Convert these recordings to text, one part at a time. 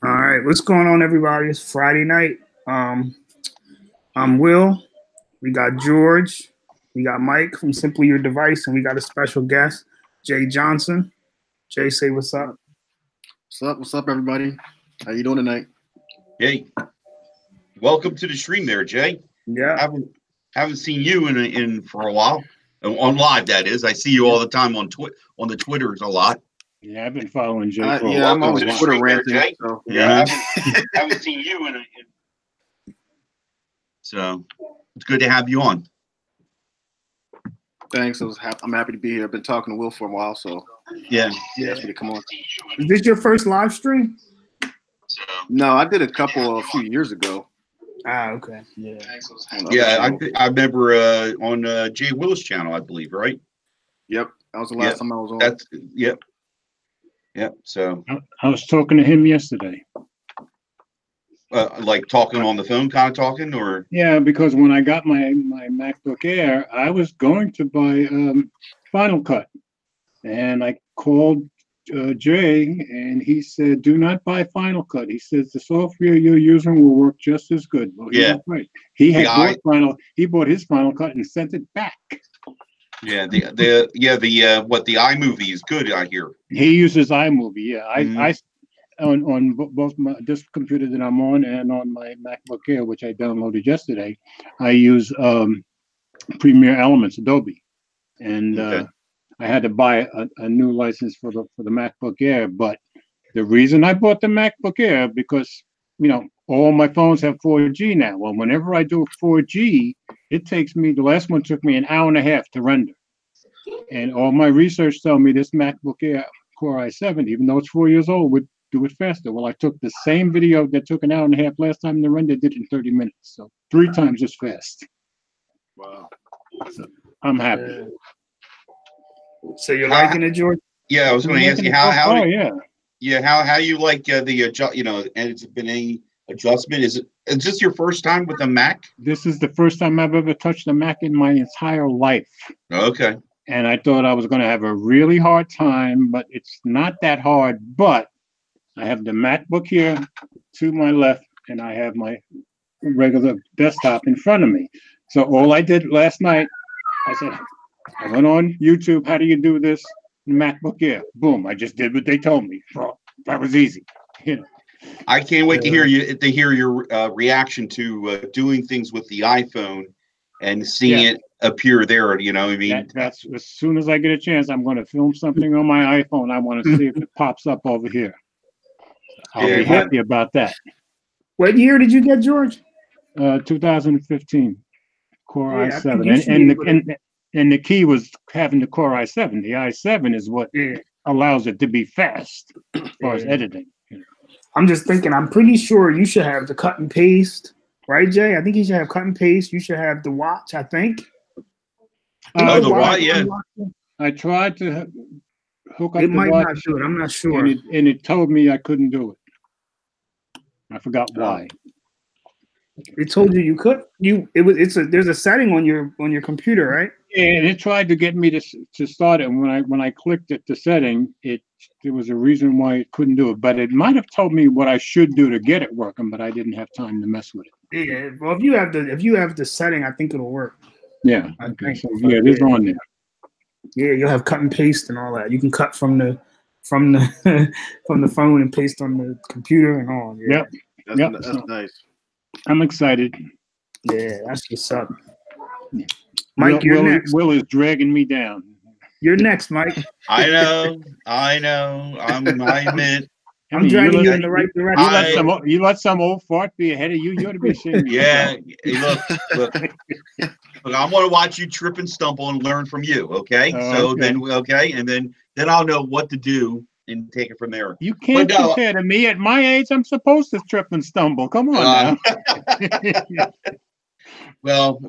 All right, what's going on, everybody? It's Friday night. I'm Will. We got George. We got Mike from Simply Your Device, and we got a special guest, Jay Johnson. Jay, say what's up. What's up? What's up, everybody? How you doing tonight? Hey, welcome to the stream, there, Jay. Yeah, Haven't seen you in for a while on live. That is, I see you all the time on the Twitters a lot. Yeah, I've been following Jay. Yeah, I'm on Twitter ranting. Jay. So. Yeah, haven't seen you so it's good to have you on. Thanks. I'm happy to be here. I've been talking to Will for a while, so Yeah. he asked me to come on. is this your first live stream? No, I did a couple a few years ago. Ah, okay. Yeah. Yeah, I remember on Jay Willis' channel, I believe, right? Yep, that was the last time I was on. That's yep. So I was talking to him yesterday. like talking on the phone, kind of talking, or Yeah, because when I got my MacBook Air, I was going to buy Final Cut, and I called Jay, and he said, "Do not buy Final Cut." He says the software you're using will work just as good. Well, he was right. He had He bought his Final Cut and sent it back. yeah, the what the iMovie is good, I hear. He uses iMovie. Yeah, I on both this computer that I'm on and on my MacBook Air, which I downloaded yesterday, I use Premiere Elements, Adobe, and I had to buy a new license for the MacBook Air. But the reason I bought the MacBook Air because all my phones have 4G now. Well, whenever I do 4G, it takes me. The last one took me an hour and a half to render, and all my research tells me this MacBook Air Core i7, even though it's 4 years old, would do it faster. Well, I took the same video that took an hour and a half last time to render, did it in 30 minutes, so 3 times as fast. Wow. So I'm happy. So you're liking it, George? Yeah, I was going to ask you how you like and it's been any adjustment? Is this your first time with a Mac? This is the first time I've ever touched a Mac in my entire life. Okay. And I thought I was going to have a really hard time, but it's not that hard. But I have the MacBook here to my left, and I have my regular desktop in front of me. So all I did last night, I went on YouTube. How do you do this in MacBook Air? Boom! I just did what they told me. Well, that was easy. I can't wait to hear your reaction to doing things with the iPhone and seeing it appear there. You know, I mean, that's as soon as I get a chance, I'm going to film something on my iPhone. I want to see if it pops up over here. I'll be happy about that. What year did you get, George? 2015 Core i7, and the key was having the Core i7. The i7 is what allows it to be fast as far as editing. I'm just thinking. I'm pretty sure you should have the cut and paste, right, Jay? I think you should have cut and paste. You should have the watch. I think. The watch, yeah. I tried to hook up. It might not do it. I'm not sure. And it told me I couldn't do it. I forgot why. It told you could. There's a setting on your computer, right? Yeah, and it tried to get me to start it. And when I clicked the setting, there was a reason why it couldn't do it. But it might have told me what I should do to get it working, but I didn't have time to mess with it. Yeah. Well, if you have the setting, I think it'll work. Yeah. Okay. So it is on there. Yeah, you'll have cut and paste and all that. You can cut from the from the phone and paste on the computer and all. Yeah. Yep. That's nice. I'm excited. Yeah, that's what's up. Mike, you're next. Will is dragging me down. You're next, Mike. I know. I admit. I'm dragging you in the right direction. You let some old fart be ahead of you. You ought to be ashamed. Yeah. Look. I want to watch you trip and stumble and learn from you. Okay. And then I'll know what to do and take it from there. You can't compare to me. At my age, I'm supposed to trip and stumble. Come on now. Well,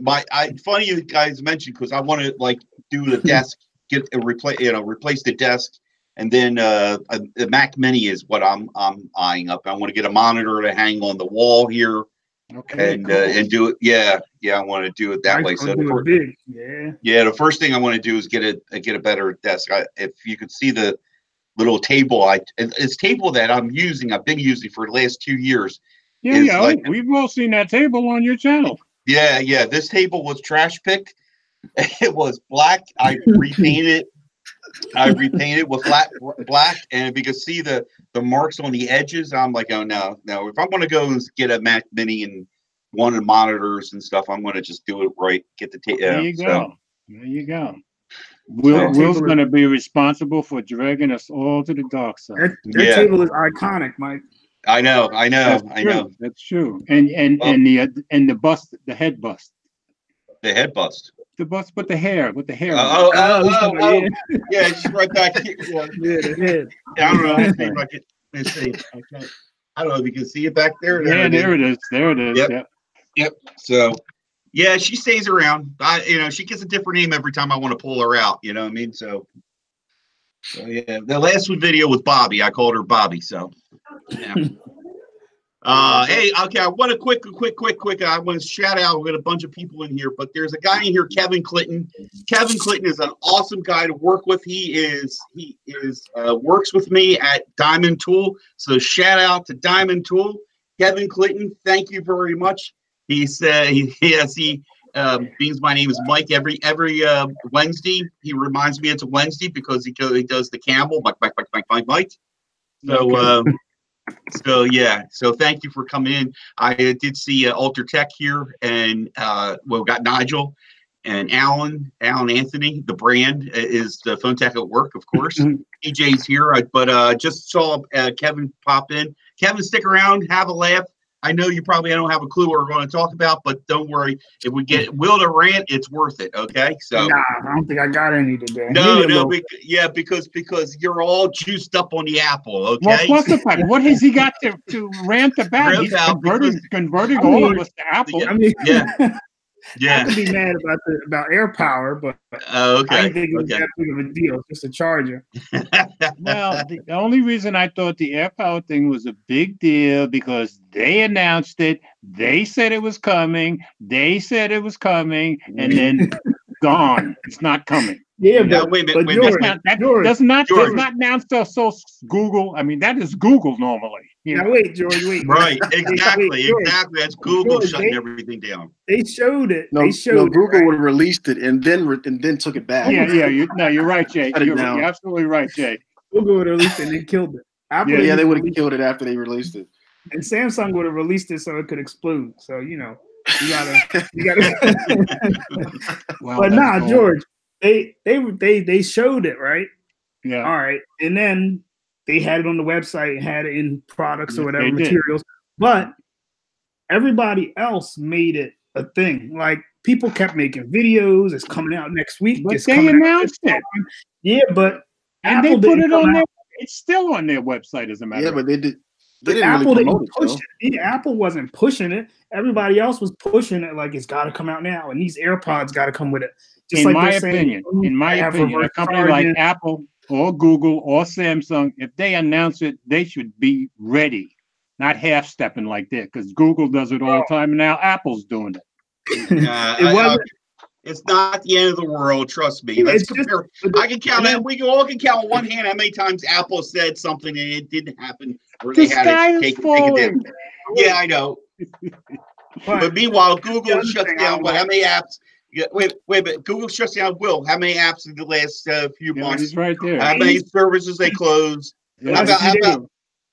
funny you guys mentioned, because I want to do the desk, replace the desk, and then the Mac Mini is what I'm eyeing up. I want to get a monitor to hang on the wall here. Okay, and do it. Yeah, I want to do it that way. So the first thing I want to do is get a better desk. If you could see the little table. It's table that I've been using for the last 2 years. Yeah, Like, we've all seen that table on your channel. Yeah. This table was trash picked. It was black. I repainted with flat black, and if you can see the marks on the edges, I'm like, oh no. If I'm going to go and get a Mac Mini and one of the monitors and stuff, I'm going to just do it right. Get the There you go. There you go. Will's going to be responsible for dragging us all to the dark side. Their table is iconic, Mike. I know. That's true. And the bust, the head bust. The head bust. The bust with the hair. Oh, yeah, it's right back here. Yeah. I don't know. I don't know if you can see it back there. Yeah, there it is. There it is. Yep. So, yeah, she stays around. She gets a different name every time I want to pull her out. You know what I mean? So yeah, the last video was Bobby. I called her Bobby. So, yeah. Hey, okay. I want to quick. I want to shout out. We got a bunch of people in here, but there's a guy in here, Kevin Clinton. Kevin Clinton is an awesome guy to work with. He works with me at Diamond Tool. So shout out to Diamond Tool, Kevin Clinton. Thank you very much. He said means my name is Mike. Every Wednesday, he reminds me it's a Wednesday because he does the Campbell, Mike. So. Okay. So yeah, so thank you for coming in. I did see Alter Tech here, and we got Nigel and Alan Anthony. The brand is the Phone Tech at Work, of course. PJ's here, but just saw Kevin pop in. Kevin, stick around, have a laugh. I know you probably don't have a clue what we're going to talk about, but don't worry. If we get Will to rant, it's worth it. Okay, so nah, I don't think I got any today. No, because you're all juiced up on the Apple. Okay. Well, plus the fact, what has he got to rant about? He's converting all of us to Apple. I mean, yeah. I could be mad about AirPower, but I didn't think it was that big of a deal. It's just a charger. Well, the only reason I thought the AirPower thing was a big deal because they announced it. They said it was coming. And then gone. It's not coming. Yeah, but wait a minute. That does not announce so Google. I mean, that is Google normally. Now wait, George, wait. Right, exactly. That's Google shutting everything down. They showed it. Google would have released it and then took it back. Yeah. You're right, Jay. You're absolutely right, Jay. Google would have released it and then killed it. Apple they would have killed it after they released it. And Samsung would have released it so it could explode. So you gotta. Wow, but nah, cool. George, they showed it, right? Yeah. All right, and then they had it on the website, had it in products or whatever materials. But everybody else made it a thing. Like people kept making videos. It's coming out next week. But they announced it. Yeah, but and Apple they put it on there. It's still on their website, as a matter of fact. Yeah, but they did. They didn't Apple really didn't push it. Apple wasn't pushing it. Everybody else was pushing it like it's got to come out now, and these AirPods got to come with it. Just in my opinion, a company like Apple or Google or Samsung, if they announce it, they should be ready, not half-stepping like that. Because Google does it all the time, and now Apple's doing it. It's not the end of the world. Trust me. Let's compare. I can count that. We all can count on one hand how many times Apple said something and it didn't happen, or they had to take it down. Yeah, I know. But meanwhile, Google shuts down. But how many apps? Yeah, wait. Google shuts down. How many apps in the last few months? It's right there. How many services they closed? Yeah,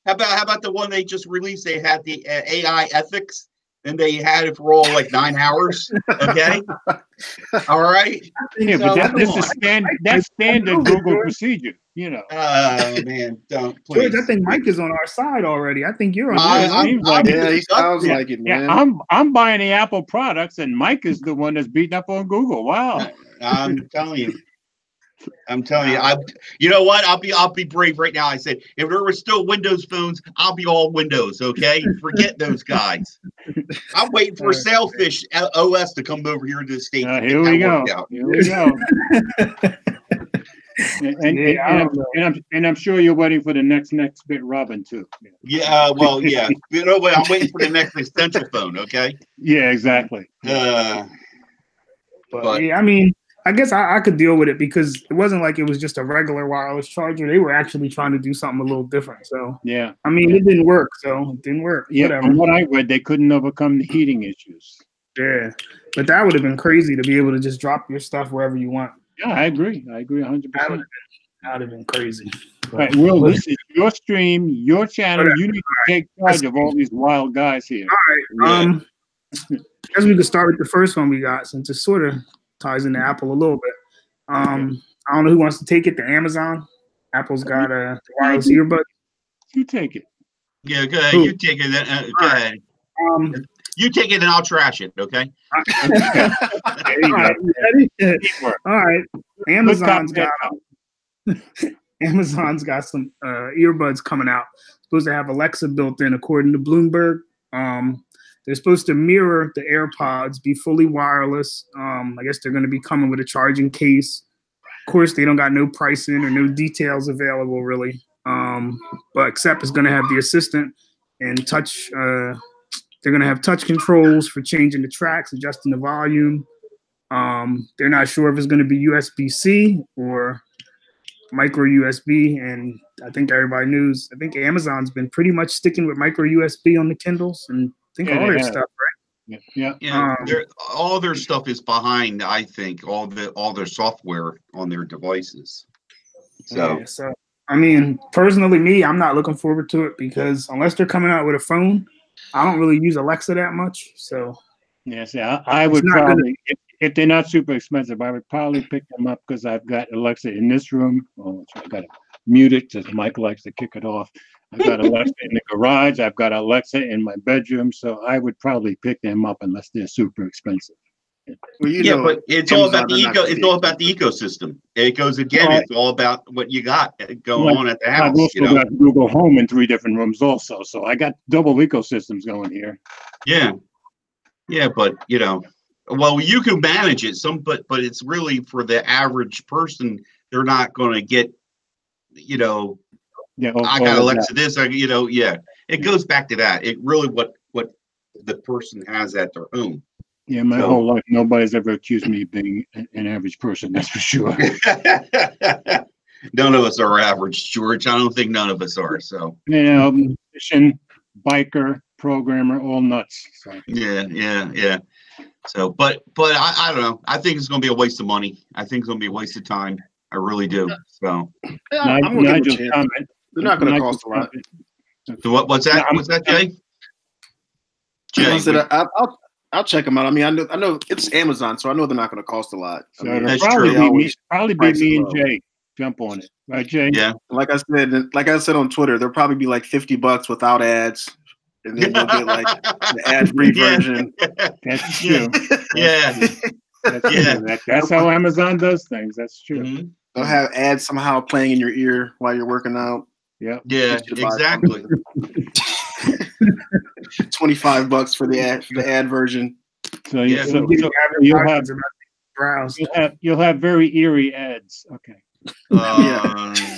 how about the one they just released? They had the AI ethics. And they had it for all like 9 hours. Okay. All right. Yeah, but that's standard Google procedure, man, don't please. George, I think Mike is on our side already. I think you're on. He sounds like it, man. Yeah, I'm buying the Apple products, and Mike is the one that's beating up on Google. Wow. I'm telling you. You know what? I'll be brave right now. I said, if there were still Windows phones, I'll be all Windows. Okay, forget those guys. I'm waiting for Sailfish OS to come over here to the States. Here we go. And I'm sure you're waiting for the next bit, Robin, too. Yeah. Well, yeah. You know what? I'm waiting for the next essential phone. Okay. Yeah. Exactly. But yeah, I mean. I guess I could deal with it because it wasn't like it was just a regular wireless charger. They were actually trying to do something a little different. So Yeah, I mean, it didn't work. So it didn't work. yeah. Whatever. From what I read, they couldn't overcome the heating issues. Yeah, but that would have been crazy to be able to just drop your stuff wherever you want. Yeah, I agree. I agree 100%. That would have been crazy. All right, Will, this is your stream, your channel. Whatever. You need to take charge of all these wild guys here. All right. I guess we could start with the first one we got since it sort of ties into Apple a little bit. I don't know who wants to take it. The Amazon. Apple's got a wireless earbud. You take it. Yeah, go ahead. Who? You take it. Go ahead. You take it and I'll trash it, okay? All right. Amazon's got some earbuds coming out. Supposed to have Alexa built in, according to Bloomberg. They're supposed to mirror the AirPods, be fully wireless. I guess they're going to be coming with a charging case. Of course, they don't got no pricing or no details available, really. But except it's going to have the assistant and touch. They're going to have touch controls for changing the tracks, adjusting the volume. They're not sure if it's going to be USB-C or micro USB. And I think everybody knows, I think Amazon's been pretty much sticking with micro USB on the Kindles and I think all their stuff, right? Yeah. All their stuff is behind, I think, all their software on their devices. So, I mean, personally, me, I'm not looking forward to it because unless they're coming out with a phone, I don't really use Alexa that much. So, yes, yeah, I would probably, if they're not super expensive, I would probably pick them up because I've got Alexa in this room. Oh, so I got to mute it because Mike likes to kick it off. I've got Alexa in the garage. I've got Alexa in my bedroom. So I would probably pick them up unless they're super expensive. Well, but it's all about the It's all about the ecosystem. It goes again. It's all about what you got going on at the house. I've also got Google Home in 3 different rooms, also. So I got double ecosystems going here. Yeah, but well, you can manage it. But it's really for the average person. They're not going to get. Yeah, I got Alexa this. It goes back to that. It really what the person has at their home. Yeah, my whole life, nobody's ever accused me of being an average person. That's for sure. None of us are average, George. I don't think none of us are. So musician, biker, programmer, all nuts. So. Yeah. So, but I don't know. I think it's going to be a waste of money. I think it's going to be a waste of time. I really do. So, Nigel's comment. They're not going to cost a lot. So what's that? What's that, Jay? I'll check them out. I mean, I know it's Amazon, so I know they're not going to cost a lot. So that's probably true. Probably be me and Jay jump on it, right, Jay? Yeah. Like I said on Twitter, there'll probably be like $50 without ads, and then you'll get like the ad-free version. That's true. That's how Amazon does things. That's true. Mm-hmm. They'll have ads somehow playing in your ear while you're working out. Yeah. Yeah. Exactly. $25 for the ad version. So you'll have very eerie ads. Okay. There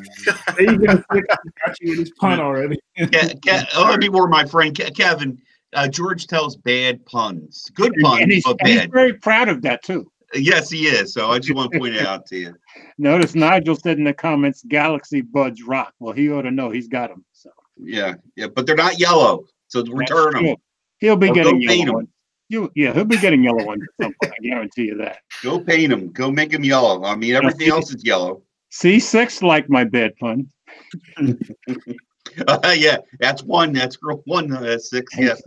you go. Got you with his pun already. Let me warn my friend Kevin. George tells bad puns, good puns, and he's very proud of that too. Yes, he is. So I just want to point it out to you. Notice Nigel said in the comments, "Galaxy Buds rock." Well, he ought to know he's got them. So yeah, but they're not yellow, so return them. He'll be getting yellow ones. He'll be getting yellow ones at some point. I guarantee you that. Go paint them. Go make them yellow. I mean, everything else is yellow. C6 like my bad pun. Yeah, that's one. That's group 1. 6. Yes.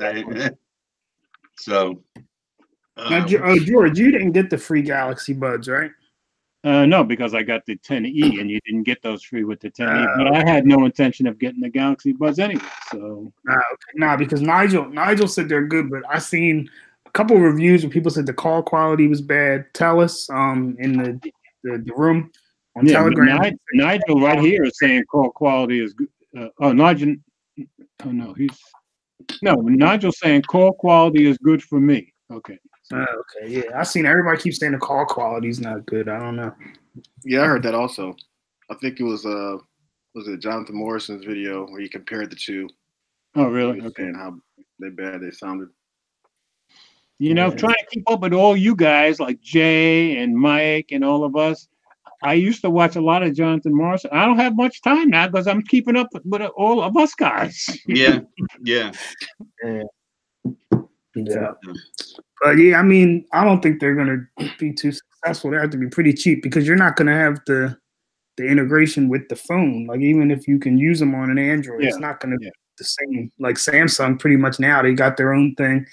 So. Now, George, you didn't get the free Galaxy Buds, right? No, because I got the 10e, and you didn't get those free with the 10e. But I had no intention of getting the Galaxy Buds anyway. So. Because Nigel said they're good, but I seen a couple of reviews where people said the call quality was bad. Tell us in the room on Telegram. Nigel right here is saying call quality is good. Nigel. Oh no, Nigel's saying call quality is good for me. Okay. Okay, yeah. I seen everybody keep saying the call quality is not good. I don't know. Yeah, I heard that also. I think it was it Jonathan Morrison's video where he compared the two. Oh, really? Okay. And how bad they sounded. You know, trying to keep up with all you guys like Jay and Mike and all of us. I used to watch a lot of Jonathan Morrison. I don't have much time now because I'm keeping up with all of us guys. Yeah. But yeah, I mean, I don't think they're gonna be too successful. They have to be pretty cheap because you're not gonna have the integration with the phone. Like even if you can use them on an Android, it's not gonna be the same. Like Samsung, pretty much now they got their own thing.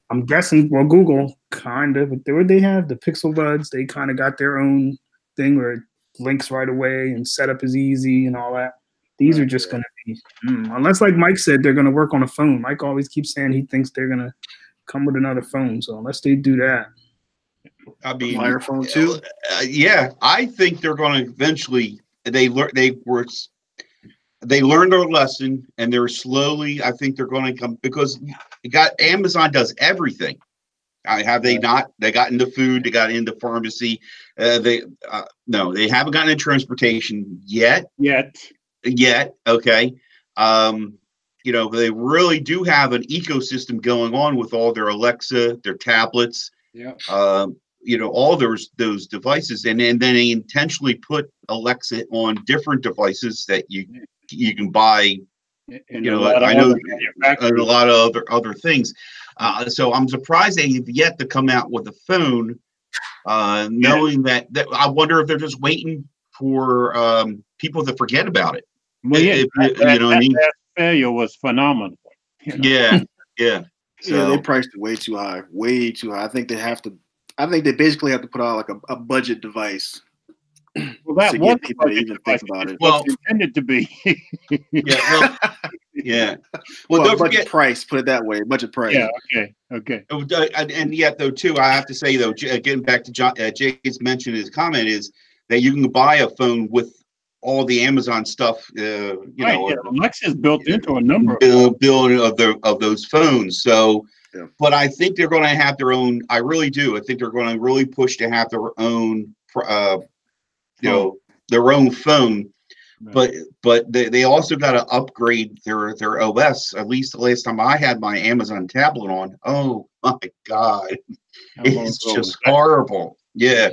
I'm guessing, well, Google kind of, but they have the Pixel Buds. They kind of got their own thing where it links right away and setup is easy and all that. These are just gonna be, unless like Mike said, they're gonna work on a phone. Mike always keeps saying he thinks they're gonna come with another phone. So unless they do that, I mean, Fire phone too. Yeah, I think they're going to eventually. They learned their lesson, and they're slowly. I think they're going to come because Amazon does everything. Have they not? They got into food. They got into pharmacy. No, they haven't gotten into transportation yet. Okay. You know, they really do have an ecosystem going on with all their Alexa, their tablets. Yeah. You know, all those devices, and then they intentionally put Alexa on different devices that you can buy. And you know, I know a lot of other things. So I'm surprised they've yet to come out with a phone, knowing that I wonder if they're just waiting for people to forget about it. Well, yeah, you know what I mean? That failure was phenomenal. You know? Yeah. So, yeah, they priced it way too high. Way too high. I think they basically have to put out like a budget device. Well, that to was get people to even think about it. Well, intended to be. Yeah. Well, don't budget forget price. Put it that way. Budget price. Yeah. Okay. And yet, though, too, I have to say, though, getting back to Jay's mention, his comment is that you can buy a phone with all the Amazon stuff. Alexa's built into a number of those phones. So, but I think they're going to have their own. I really do. I think they're going to really push to have their own. Their own phone, right. but they also got to upgrade their OS. At least the last time I had my Amazon tablet on, oh my God, it's just horrible. Yeah.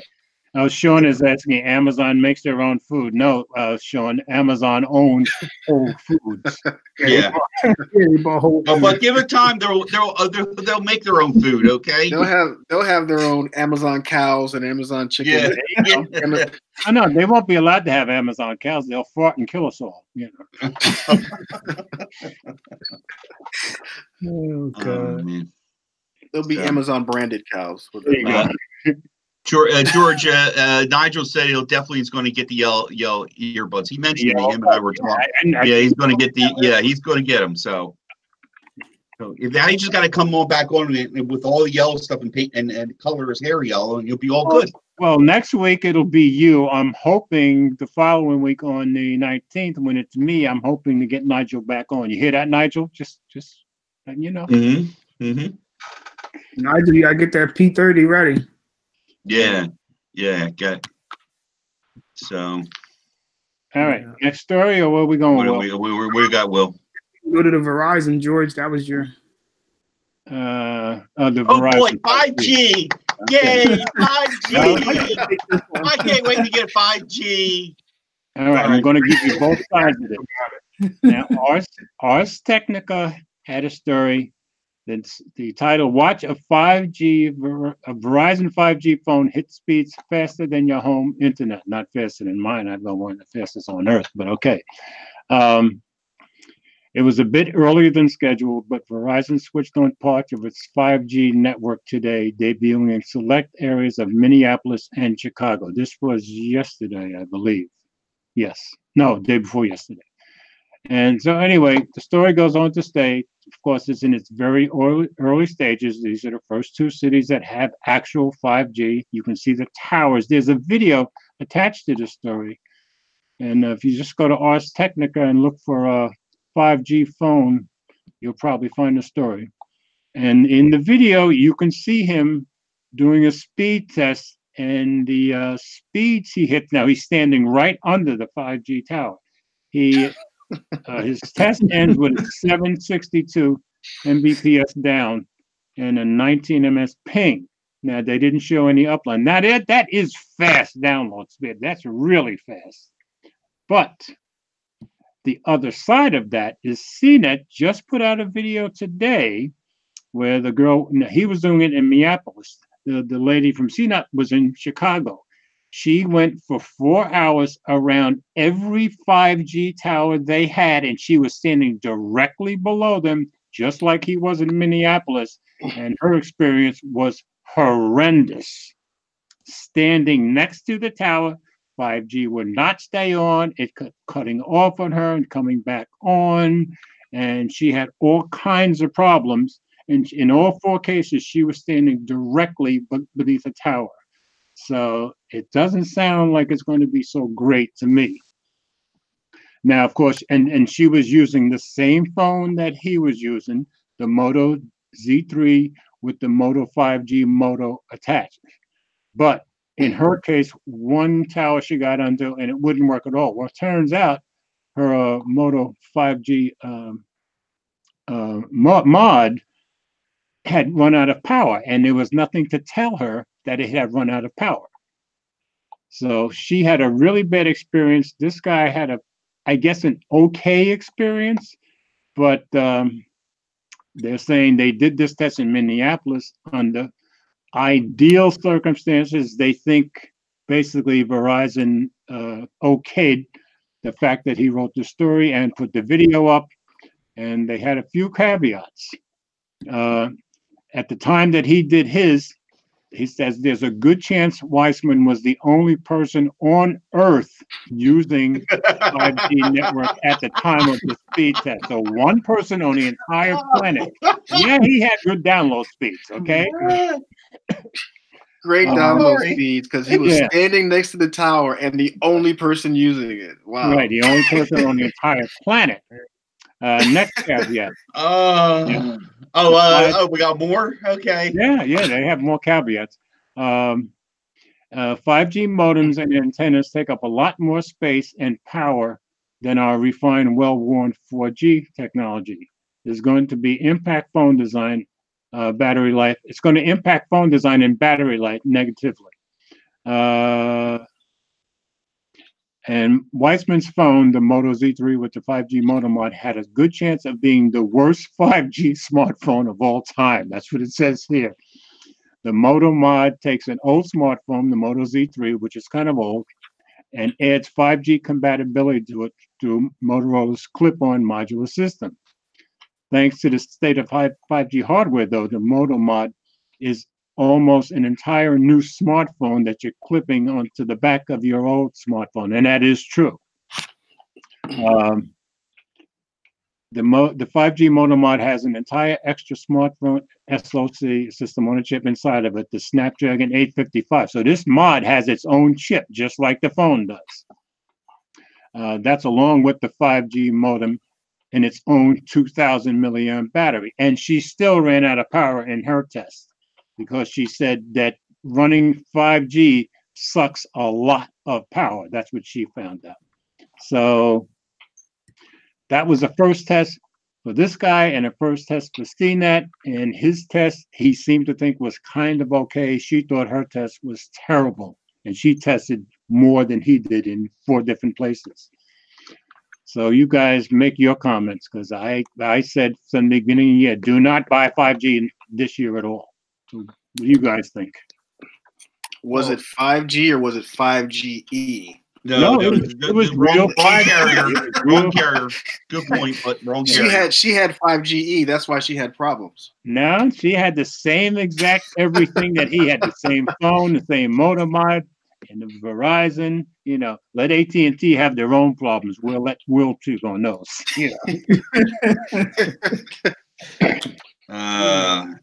Sean is asking, Amazon makes their own food. No, Sean, Amazon owns Whole Foods. Yeah. But give it time, they'll make their own food. Okay. They'll have their own Amazon cows and Amazon chickens. Yeah. I know they won't be allowed to have Amazon cows. They'll fart and kill us all. You know. Oh God. They'll be Amazon branded cows. There you go. George, Nigel said he'll definitely is going to get the yellow earbuds. He mentioned him and I were talking. He's going to get he's going to get them. So if now he just got to come on back on with all the yellow stuff and paint and color his hair yellow, and you'll be all good. Well, next week it'll be you. I'm hoping the following week on the 19th, when it's me, I'm hoping to get Nigel back on. You hear that, Nigel? Just you know. Nigel, you gotta get that P30 ready. Yeah, good. So, all right, next story, or where are we going? We got Will. Go to the Verizon, George. That was your. The Verizon. Oh boy, 5G! Yay, 5G! I can't wait to get 5G. All right, I'm going to give you both sides of it. Now, Ars Technica had a story. That's the title: Watch a Verizon 5G phone hit speeds faster than your home internet. Not faster than mine. I've got one of the fastest on earth, but okay. It was a bit earlier than scheduled, but Verizon switched on parts of its 5G network today, debuting in select areas of Minneapolis and Chicago. This was yesterday, I believe. Yes. No, day before yesterday. And so anyway, the story goes on to state, of course, it's in its very early stages. These are the first two cities that have actual 5G. You can see the towers. There's a video attached to the story. And if you just go to Ars Technica and look for a 5G phone, you'll probably find the story. And in the video, you can see him doing a speed test, and the speeds he hit. Now he's standing right under the 5G tower. His test ends with 762 Mbps down, and a 19 ms ping. Now, they didn't show any upload. Now, that is fast download speed. That's really fast. But the other side of that is CNET just put out a video today where the girl, he was doing it in Minneapolis. The lady from CNET was in Chicago. She went for 4 hours around every 5G tower they had, and she was standing directly below them, just like he was in Minneapolis. And her experience was horrendous. Standing next to the tower, 5G would not stay on. It kept cutting off on her and coming back on. And she had all kinds of problems. And in all 4 cases, she was standing directly beneath a tower. So it doesn't sound like it's going to be so great to me. Now, of course, and she was using the same phone that he was using, the Moto Z3 with the Moto 5G Moto attached. But in her case, one tower she got onto and it wouldn't work at all. Well, it turns out her Moto 5G mod had run out of power, and there was nothing to tell her that it had run out of power. So she had a really bad experience. This guy had I guess, an okay experience, but they're saying they did this test in Minneapolis under ideal circumstances. They think basically Verizon okayed the fact that he wrote the story and put the video up, and they had a few caveats. At the time that he did his, he says there's a good chance Weissman was the only person on Earth using 5G network at the time of the speed test. So one person on the entire planet. Yeah, he had good download speeds, okay? Great download speeds because he was standing next to the tower and the only person using it. Wow. Right, the only person on the entire planet. Next caveat. We got more? Okay. Yeah, they have more caveats. 5G modems and antennas take up a lot more space and power than our refined, well-worn 4G technology. There's going to be impact phone design, battery life. It's going to impact phone design and battery life negatively. And Weissman's phone, the Moto Z3 with the 5G Moto mod, had a good chance of being the worst 5G smartphone of all time. That's what it says here. The Moto mod takes an old smartphone, the Moto Z3, which is kind of old, and adds 5G compatibility to it through Motorola's clip-on modular system. Thanks to the state of 5G hardware, though, the Moto mod is almost an entire new smartphone that you're clipping onto the back of your old smartphone, and that is true. The 5G Moto mod has an entire extra smartphone SoC system on a chip inside of it, the Snapdragon 855. So this mod has its own chip, just like the phone does. That's along with the 5G modem and its own 2,000 milliamp battery. And she still ran out of power in her test, because she said that running 5G sucks a lot of power. That's what she found out. So that was the first test for this guy and the first test for CNET. And his test, he seemed to think was kind of okay. She thought her test was terrible. And she tested more than he did in 4 different places. So you guys make your comments, because I said from the beginning of the year, do not buy 5G this year at all. So what do you guys think? Was it 5G or was it 5GE? No, it was wrong carrier. Wrong carrier. Good point, but wrong carrier. She had 5GE. That's why she had problems. No, she had the same exact everything that he had. The same phone, the same motor mod, and the Verizon. You know, let AT&T have their own problems. We'll let Will check on those. You know.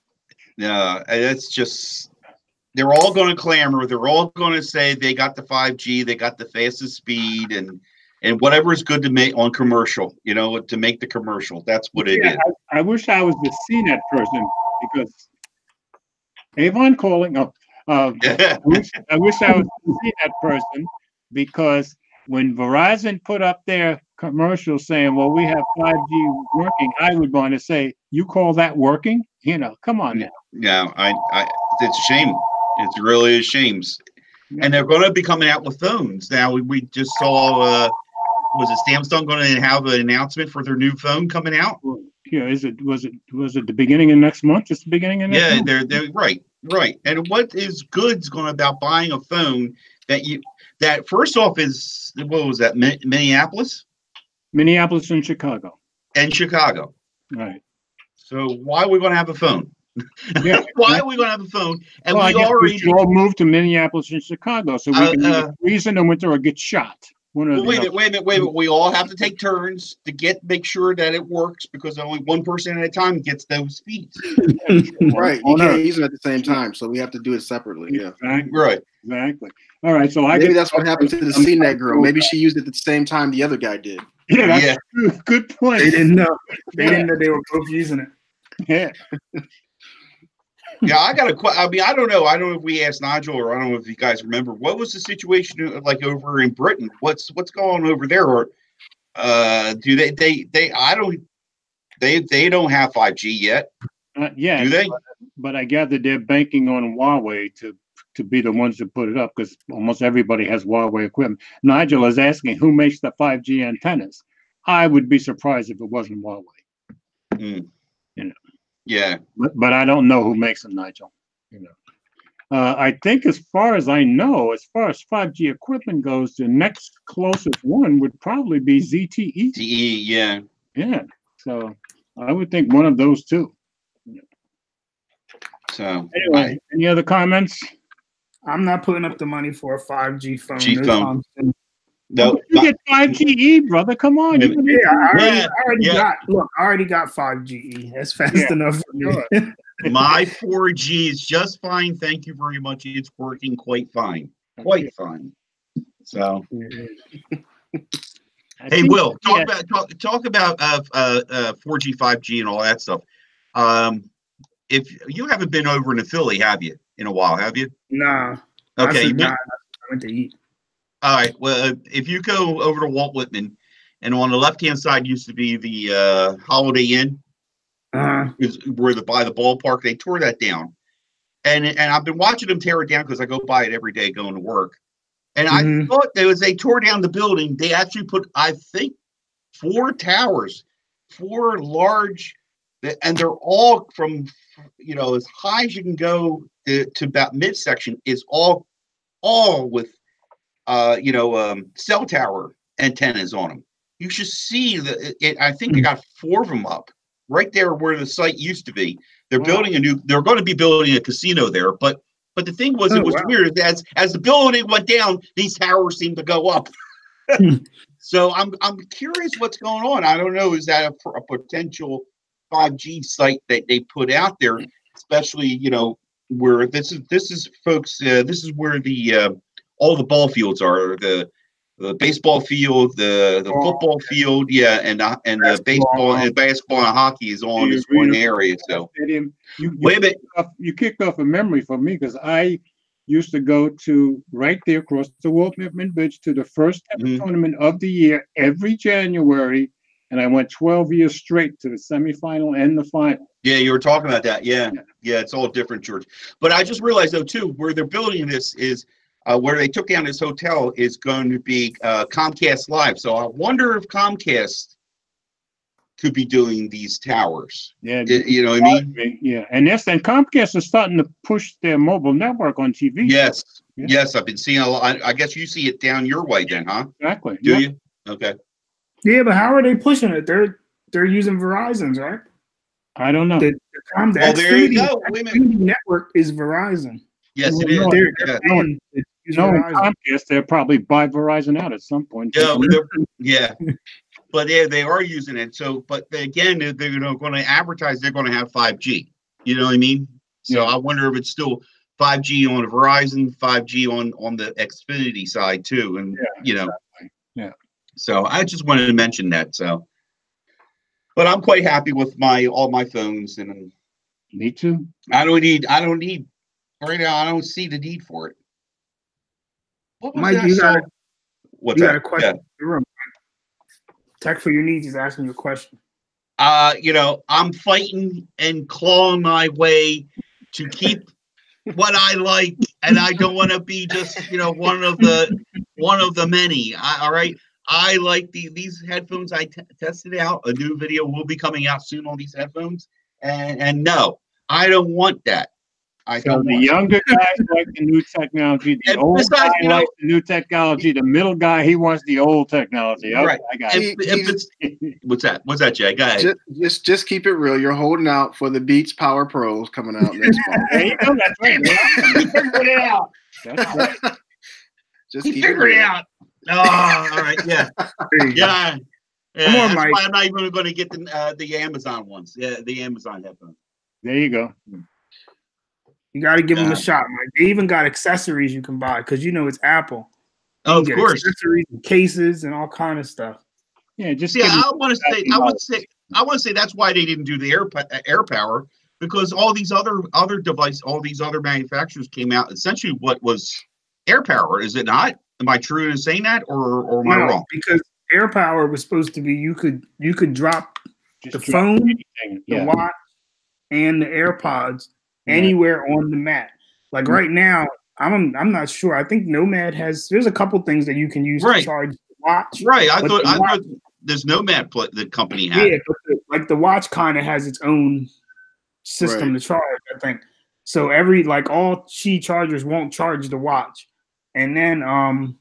No, it's just, they're all going to clamor. They're all going to say they got the 5G, they got the fastest speed, and whatever is good to make on commercial, you know, to make the commercial. That's what it is. I wish I was the CNET person, because Avon calling. I wish I was the CNET person, because when Verizon put up their commercial saying, well, we have 5G working, I would want to say, you call that working? You know, come on now. Yeah, it's a shame. It's really a shame. And they're going to be coming out with phones. Now, we just saw, was it Samsung going to have an announcement for their new phone coming out? Yeah, was it the beginning of next month? Just the beginning of next month? Yeah, they're right. And what is good's going about buying a phone that first off is, what was that, Minneapolis? Minneapolis and Chicago. And Chicago. Right. So why are we going to have a phone? Yeah. Why are we going to have a phone? And well, we already all moved to Minneapolis and Chicago, so we can freeze in the winter or get shot. Wait a minute. We all have to take turns to make sure that it works, because only one person at a time gets those speeds. Right. You can't use it at the same time, so we have to do it separately. Yeah. Exactly. Right. Exactly. All right. So maybe that's what happened to the CNET girl. Maybe she used it at the same time the other guy did. Yeah, that's true. Good point. They didn't know. They didn't know they were both using it. Yeah. Yeah, I got I mean, I don't know. I don't know if we asked Nigel, or I don't know if you guys remember. What was the situation like over in Britain? What's going on over there? Or do they don't have 5G yet? Yeah. Do they? But I gather they're banking on Huawei to be the ones that put it up, because almost everybody has Huawei equipment. Nigel is asking who makes the 5G antennas. I would be surprised if it wasn't Huawei. Mm. You know. Yeah, but I don't know who makes them, Nigel. You know, I think as far as I know, as far as 5G equipment goes, the next closest one would probably be ZTE. ZTE, yeah, yeah. So I would think one of those two. Yeah. So anyway, any other comments? I'm not putting up the money for a 5G phone. phone. No, you get 5GE, brother. Come on. I already got 5GE. That's fast enough for me. My 4G is just fine. Thank you very much. It's working quite fine. Quite fine. So, hey, Will, talk about 4G, 5G, and all that stuff. If you haven't been over in Philly, have you? In a while, have you? Nah. Okay. I went to eat. All right. Well, if you go over to Walt Whitman, and on the left-hand side used to be the Holiday Inn, where by the ballpark, they tore that down, and I've been watching them tear it down because I go by it every day going to work, and I thought they tore down the building. They actually put, I think, 4 towers, 4 large, and they're all from, as high as you can go to about midsection, is all with cell tower antennas on them. You should see I think they got 4 of them up right there where the site used to be. They're they're going to be building a casino there, but the thing was, it was weird. As the building went down, these towers seemed to go up. So I'm curious what's going on. I don't know. Is that a potential 5G site that they put out there, especially, where this is folks, this is where the all the ball fields are, the baseball field, the football field, and the baseball and basketball and hockey is all in this one area. So wait a minute, you kicked off a memory for me, because I used to go to right there across the Walt Whitman Bridge to the first tournament of the year every January, and I went 12 years straight to the semifinal and the final. Yeah, you were talking about that. Yeah, it's all different, George. But I just realized though too, where they're building this is. Where they took down this hotel is going to be Comcast Live. So I wonder if Comcast could be doing these towers. Yeah, you know what I mean? Yeah, and Comcast is starting to push their mobile network on TV. Yes, I've been seeing a lot. I guess you see it down your way then, huh? Exactly. Do you? Okay. Yeah, but how are they pushing it? They're using Verizon's, right? I don't know. The there you go. Xfinity network is Verizon. Yes, it is. Comcast, they'll probably buy Verizon out at some point. Yeah. But they are using it. So, but again, they're going to advertise they're going to have 5G. You know what I mean? So I wonder if it's still 5G on Verizon, 5G on the Xfinity side too, and exactly. Yeah. So I just wanted to mention that. So, but I'm quite happy with all my phones, and me too. I don't need right now. I don't see the need for it. Mike, you got a question. Yeah. Tech for Your Needs is asking you a question. I'm fighting and clawing my way to keep what I like, and I don't want to be just one of the many. All right. I like these headphones. I tested out. A new video will be coming out soon on these headphones. And no, I don't want that. So the younger guys like the new technology. The old guy likes the new technology. The middle guy, he wants the old technology. Okay, right. I got it. What's that? What's that, Jay? Go ahead. Just keep it real. You're holding out for the Beats Power Pros coming out next month. There you go. That's right. He figured it out. That's right. Just he keep figured it it out. Oh, all right. Yeah. Yeah. That's why I'm not even going to get the Amazon ones. Yeah, the Amazon headphones. There you go. You got to give them a shot, Mike. They even got accessories you can buy because it's Apple. Oh, of course, accessories and cases and all kind of stuff. Yeah, just I want to say that's why they didn't do the Air Power, because all these other devices, all these other manufacturers came out essentially what was Air Power, is it not? Am I true in saying that, or am I wrong? Because Air Power was supposed to be you could drop the phone, the watch, and the AirPods anywhere on the mat. Like right now, I'm not sure. I think Nomad there's a couple things that you can use to charge the watch. Right. I thought there's Nomad the company had. Yeah, but the watch kind of has its own system to charge, I think. So all Qi chargers won't charge the watch. And then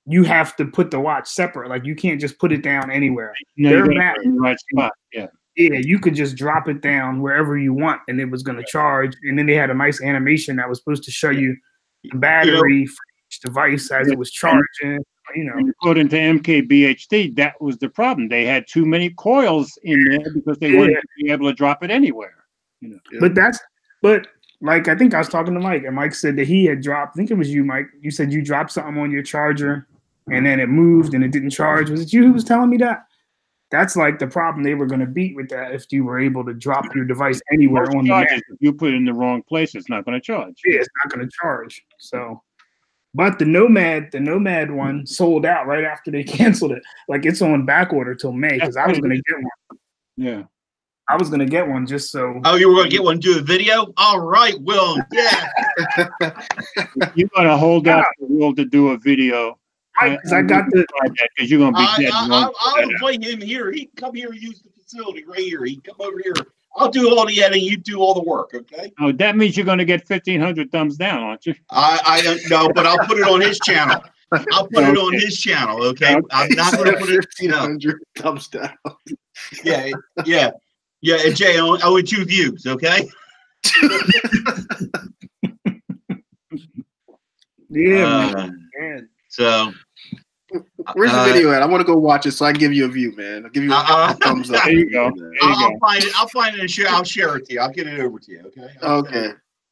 you have to put the watch separate. Like you can't just put it down anywhere. No, in the right spot. Yeah. Yeah, you could just drop it down wherever you want, and it was going to charge. And then they had a nice animation that was supposed to show you the battery for each device as it was charging. According to MKBHD, that was the problem. They had too many coils in there because they wanted to be able to drop it anywhere. But I think I was talking to Mike, and Mike said that he had dropped. I think it was you, Mike. You said you dropped something on your charger, and then it moved and it didn't charge. Was it you who was telling me that? That's like the problem they were going to beat with that if you were able to drop your device anywhere on the mat. If you put it in the wrong place, it's not going to charge. Yeah, it's not going to charge. So, but the Nomad one sold out right after they canceled it. Like it's on back order till May because I was going to get one. Yeah. I was going to get one just so. Oh, you were going to get one, do a video? All right, Will. Yeah. You're going to hold out for Will to do a video. Because I got the. Because you're gonna be dead. I'll invite him here. He can come here and use the facility right here. He can come over here. I'll do all the editing. You do all the work. Okay. Oh, that means you're gonna get 1,500 thumbs down, aren't you? I don't know, but I'll put it on his channel. I'll put it on his channel. Okay. I'm not gonna put it 1,500 thumbs down. Yeah. And Jay, only 2 views. Okay. Man. So, where's the video at? I want to go watch it so I can give you a view, man. I'll give you a thumbs up. There you go. I'll find it and share. I'll share it to you. I'll get it over to you. Okay. Okay.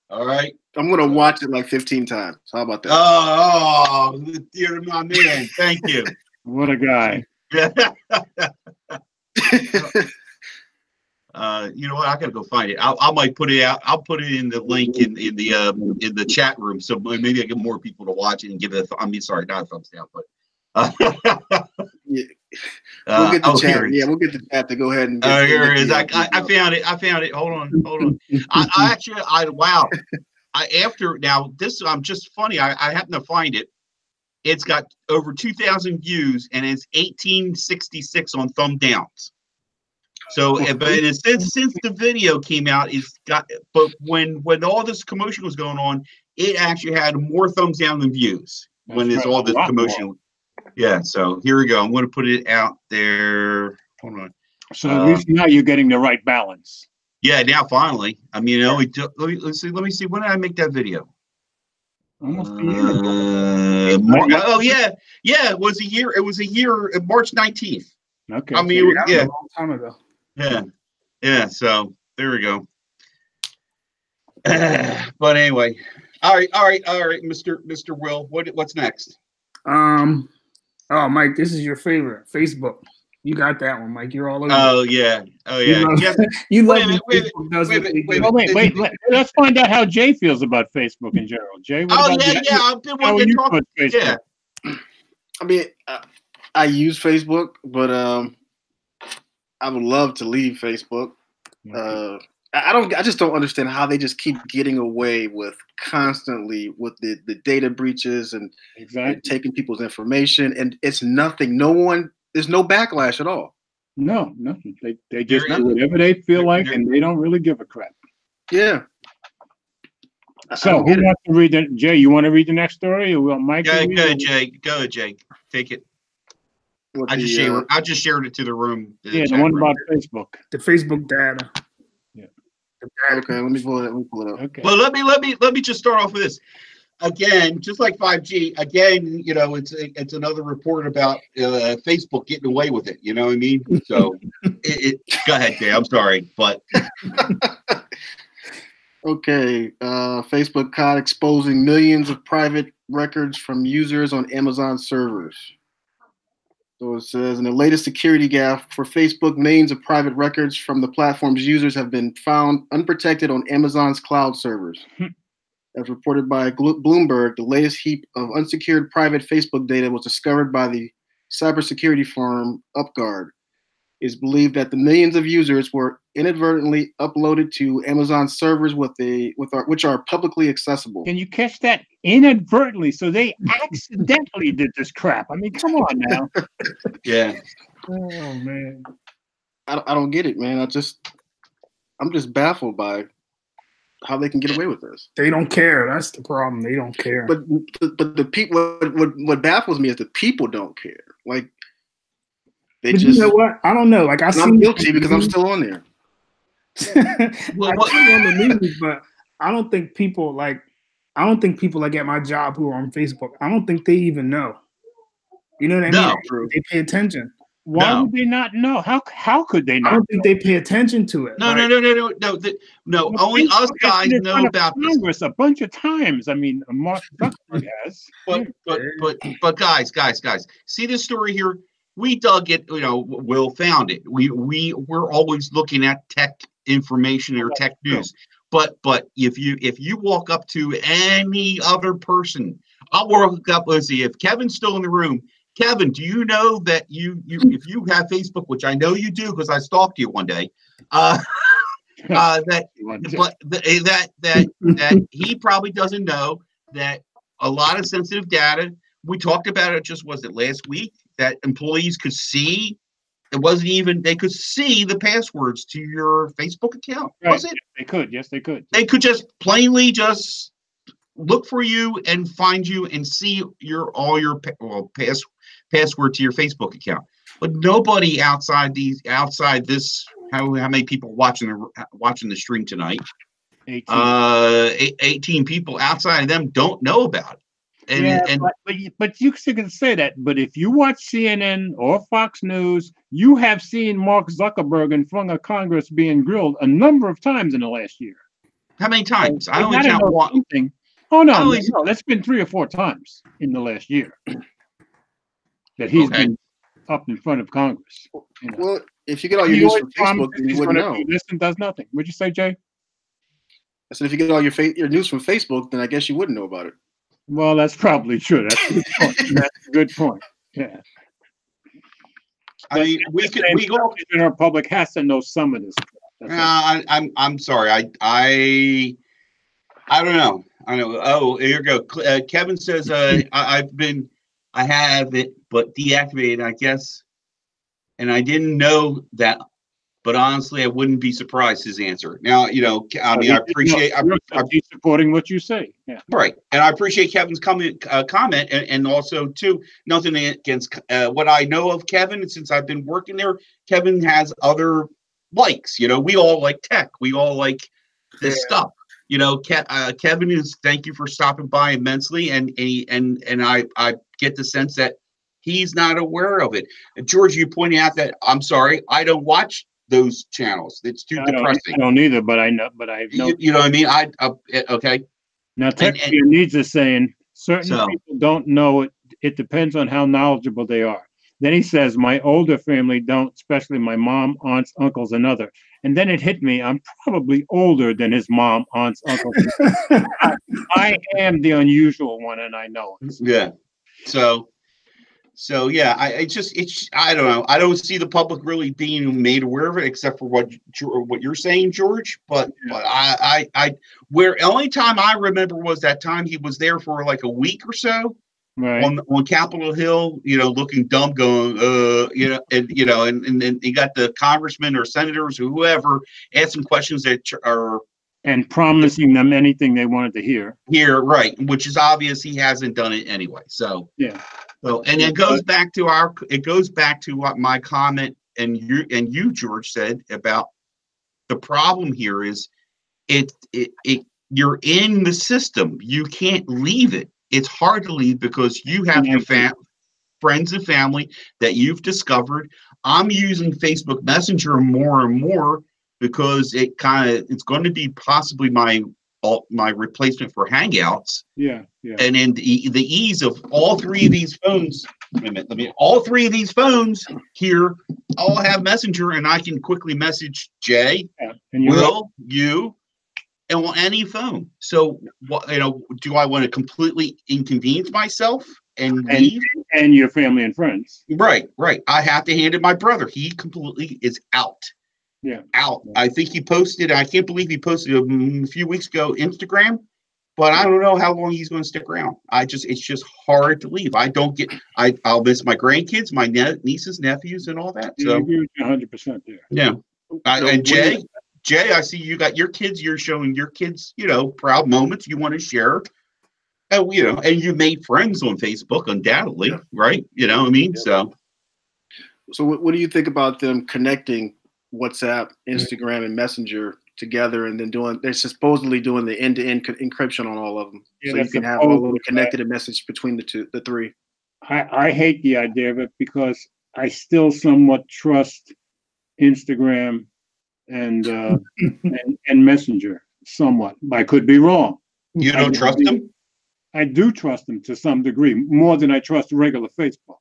All right. I'm gonna watch it like 15 times. How about that? Oh, you're my man. Thank you. What a guy. You know what? I gotta go find it. I might put it out. I'll put it in the link in the chat room, so maybe I get more people to watch it and give it. Sorry, not a thumbs down, but yeah. We'll get the chat. Yeah, we'll get the chat to go ahead and. Oh, here it is. I found it. I found it. Hold on. Wow. I'm just funny. I happen to find it. It's got over 2,000 views and it's 1866 on thumb downs. So, but since the video came out, but when all this commotion was going on, it actually had more thumbs down than views. When there's all this commotion. Yeah. So here we go. I'm going to put it out there. Hold on. So at least now you're getting the right balance. Yeah. Now finally, I mean, let's see. Let me see. When did I make that video? Almost a year ago. Oh yeah. It was a year. It was a year. March 19th. Okay. I mean, a long time ago. Yeah. So there we go. But anyway, all right, Mr. Will. What's next? Oh, Mike, this is your favorite, Facebook. You got that one, Mike. You're all over. Oh yeah. You love Wait. Let's find out how Jay feels about Facebook in general. Jay. I've been wanting to talk. Yeah. I mean, I use Facebook, but I would love to leave Facebook. I just don't understand how they just keep getting away with constantly with the data breaches and taking people's information, and it's nothing. There's no backlash at all. No, nothing. They just do whatever they feel like, and they don't really give a crap. Yeah. So who wants to read it? Jay, you want to read the next story, or will Mike? Go ahead, Jay. Go ahead, Jay. Take it. I just shared it to the room. The one about Facebook. The Facebook data. Yeah. Okay, let me pull it up. Okay. Well, let me just start off with this. Again, just like 5G. Again, it's another report about Facebook getting away with it. You know what I mean? So, go ahead, Jay. I'm sorry, but. Okay, Facebook caught exposing millions of private records from users on Amazon servers. So it says, in the latest security gaffe for Facebook, millions of private records from the platform's users have been found unprotected on Amazon's cloud servers. As reported by Bloomberg, the latest heap of unsecured private Facebook data was discovered by the cybersecurity firm UpGuard. It's believed that the millions of users were inadvertently uploaded to Amazon servers which are publicly accessible. Can you catch that? Inadvertently, so they accidentally did this crap. I mean, come on now. Yeah. Oh man. I don't get it, man. I'm just baffled by how they can get away with this. They don't care. That's the problem. They don't care. But the people, what baffles me is the people don't care. Like. You know what? I don't know. Like I'm guilty because I'm still on there. I see on the news, but I don't think people like at my job who are on Facebook. I don't think they even know. You know what I mean? They pay attention. Why would they not know? How could they not? I don't think they pay attention to it. No. Only us guys know about Congress a bunch of times. I mean, Mark Zuckerberg has. But guys, see this story here. We dug it, Will found it. We're always looking at tech information or tech news. But if you walk up to any other person, I'll walk up. Let's see if Kevin's still in the room. Kevin, do you know that if you have Facebook, which I know you do because I stalked you one day, that he probably doesn't know that a lot of sensitive data. We talked about it. Was it last week? That employees could see. It wasn't even, they could see the passwords to your Facebook account. Right. Was it? They could. Yes, they could. They could just plainly just look for you and find you and see all your password to your Facebook account. But nobody outside this, how many people watching the stream tonight? 18 people outside of them don't know about it. But you can say that. But if you watch CNN or Fox News, you have seen Mark Zuckerberg in front of Congress being grilled a number of times in the last year. How many times? I only count one. Oh no, that's been 3 or 4 times in the last year that he's been up in front of Congress. Well, if you get all your news from Facebook, then you wouldn't know. This and does nothing. What'd you say, Jay? I said if you get all your news from Facebook, then I guess you wouldn't know about it. Well, that's probably true. That's a good point. That's a good point. Yeah. I mean, we the general public has to know some of this. I'm sorry. I don't know. I know. Oh, here you go. Kevin says I have it, but deactivated, I guess. And I didn't know that. But honestly, I wouldn't be surprised his answer. Now, I appreciate. I'm supporting what you say. Yeah. Right, and I appreciate Kevin's comment, and also too, nothing against what I know of Kevin. Since I've been working there, Kevin has other likes. We all like tech. We all like this stuff. Kevin is. Thank you for stopping by immensely, and I get the sense that he's not aware of it. George, you pointed out that I'm sorry, I don't watch those channels. It's too depressing. I don't either, but I know. But I know. You know what I mean? Okay. Now, technically, needs is saying certain people don't know it. It depends on how knowledgeable they are. Then he says, my older family don't, especially my mom, aunts, uncles, and other. And then it hit me. I'm probably older than his mom, aunts, uncles. I am the unusual one, and I know it. Yeah. So So yeah, I don't know. I don't see the public really being made aware of it, except for what you're saying, George. But where only time I remember was that time he was there for like a week or so, right, on Capitol Hill, looking dumb, going, and you got the congressmen or senators or whoever asking questions that are and promising them anything they wanted to hear. Here, right, which is obvious he hasn't done it anyway. So yeah. So, and it goes back to what my comment and you George said about the problem here is you're in the system. You can't leave it. It's hard to leave because you have your friends and family that you've discovered. I'm using Facebook Messenger more and more because it's going to be possibly my replacement for Hangouts. Yeah, yeah. And in the ease of all three of these phones, all three of these phones here all have Messenger, and I can quickly message Jay, Will, you, and on any phone. So, do I want to completely inconvenience myself and leave? And your family and friends. Right. I have to hand it my brother. He completely is out. Yeah. Out. I think he posted, I can't believe he posted a few weeks ago, Instagram, but I don't know how long he's going to stick around. It's just hard to leave. I'll miss my grandkids, my nieces, nephews, and all that. So I agree with you 100% there. Yeah. And Jay, I see you got your kids, you're showing your kids, proud moments you want to share. And, and you made friends on Facebook, undoubtedly, right? You know what I mean? Yeah. So what do you think about them connecting WhatsApp, Instagram, and Messenger together, and then they're supposedly doing the end-to-end encryption on all of them, so you can have all of them connected and message between the three. I hate the idea of it because I still somewhat trust Instagram and Messenger somewhat. I could be wrong. You don't trust them? I do trust them to some degree, more than I trust regular Facebook.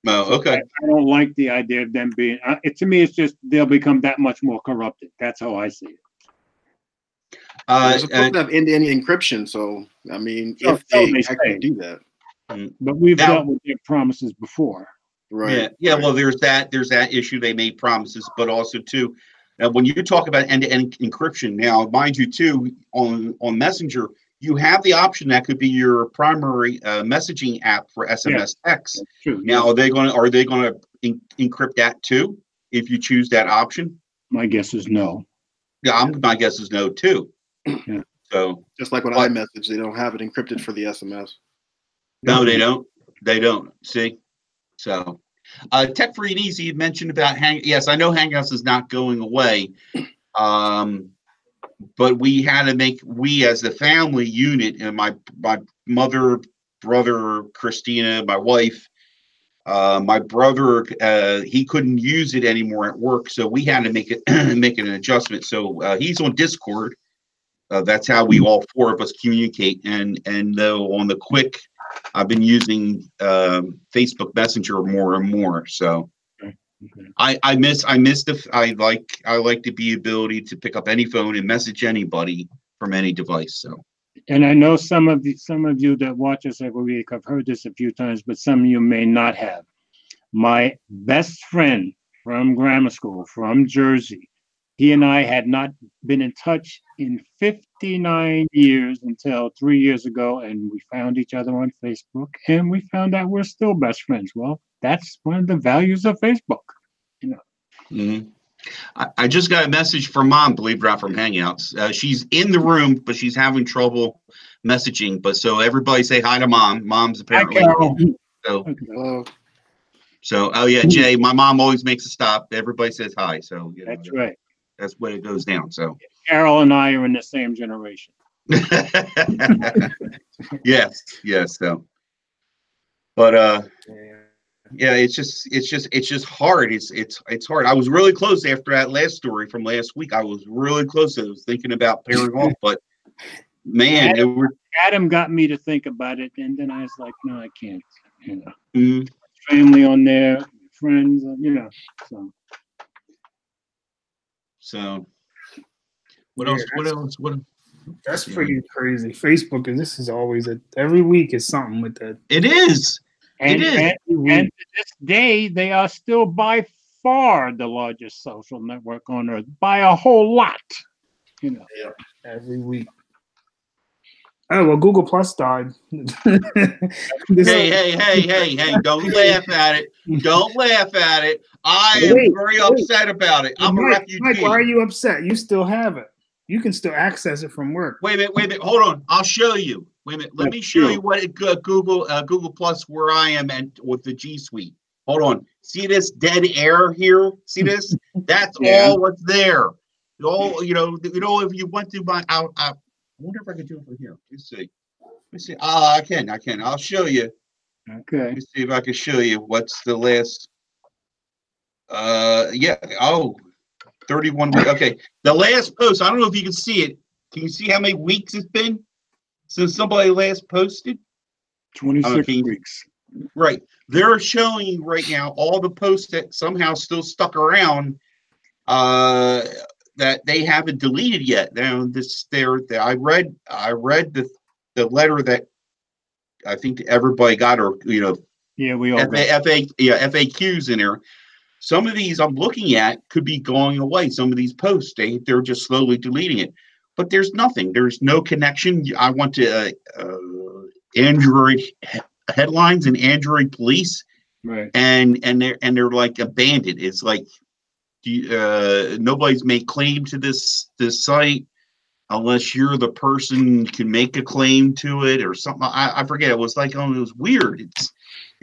Oh, okay. I don't like the idea of them being. To me, it's just they'll become that much more corrupted. That's how I see it. They're supposed to have end-to-end encryption, so I mean, if they actually do that. But we've dealt with their promises before. Right. Yeah. Well, there's that issue. They made promises, but also too, when you talk about end-to-end encryption, now, mind you, too, on Messenger, you have the option that could be your primary messaging app for SMS text. Now, are they going to encrypt that too if you choose that option? My guess is no. Yeah, my guess is no too. Yeah. So just like with iMessage, they don't have it encrypted for the SMS. No, they don't. They don't. See, so Tech Free and Easy mentioned about Yes, I know Hangouts is not going away. But we as the family unit, and my mother, brother, Christina, my wife, my brother, he couldn't use it anymore at work, so we had to make an adjustment. So he's on Discord. That's how we all four of us communicate. And on the quick, I've been using Facebook Messenger more and more. So. I like the ability to pick up any phone and message anybody from any device. So, and I know some of you that watch us every week have heard this a few times, but some of you may not have. My best friend from grammar school, from Jersey, he and I had not been in touch in 59 years until 3 years ago, and we found each other on Facebook, and we found out we're still best friends. Well, that's one of the values of Facebook, Mm-hmm. I just got a message from Mom, believe it or not, from Hangouts. She's in the room, but she's having trouble messaging. But so everybody say hi to Mom. Mom's apparently. So oh yeah, Jay, my mom always makes a stop. Everybody says hi. So that's right. That's what it goes down. So Carol and I are in the same generation. Yes. So, but yeah, it's just hard. It's hard. I was really close after that last story from last week. I was really close. I was thinking about pairing off, but man, Adam got me to think about it, and then I was like, no, I can't. Family on there, friends, So, what else? What? That's pretty crazy. Facebook this is always every week is something with that. It is. And, It is. and to this day, they are still by far the largest social network on earth by a whole lot. You know. Yeah, every week. Oh well, Google Plus died. Hey! Don't laugh at it. Don't laugh at it. I am very upset about it. I'm a refugee. Mike, why are you upset? You still have it. You can still access it from work. Wait a minute. Hold on. I'll show you. Wait a minute. Let me show you what Google Plus where I am at with the G Suite. Hold on. See this dead air here? See this? That's all what's there. All if you went to my I wonder if I can do it from here. Let's see. I can. I'll show you. Okay. Let me see if I can show you what's the last. 31 weeks. Okay. The last post. I don't know if you can see it. Can you see how many weeks it's been since somebody last posted? 26 weeks. Right. They're showing you right now all the posts that somehow still stuck around. That they haven't deleted yet. Now I read the letter that I think everybody got, or we all got FAQs in there. Some of these I'm looking at could be going away. Some of these posts they're just slowly deleting it, but there's nothing. There's no connection. I went to Android headlines and Android police, right? And they're like abandoned. It's like. Nobody's made claim to this site unless you're the person who can make a claim to it or something. I forget. It was like, it was weird.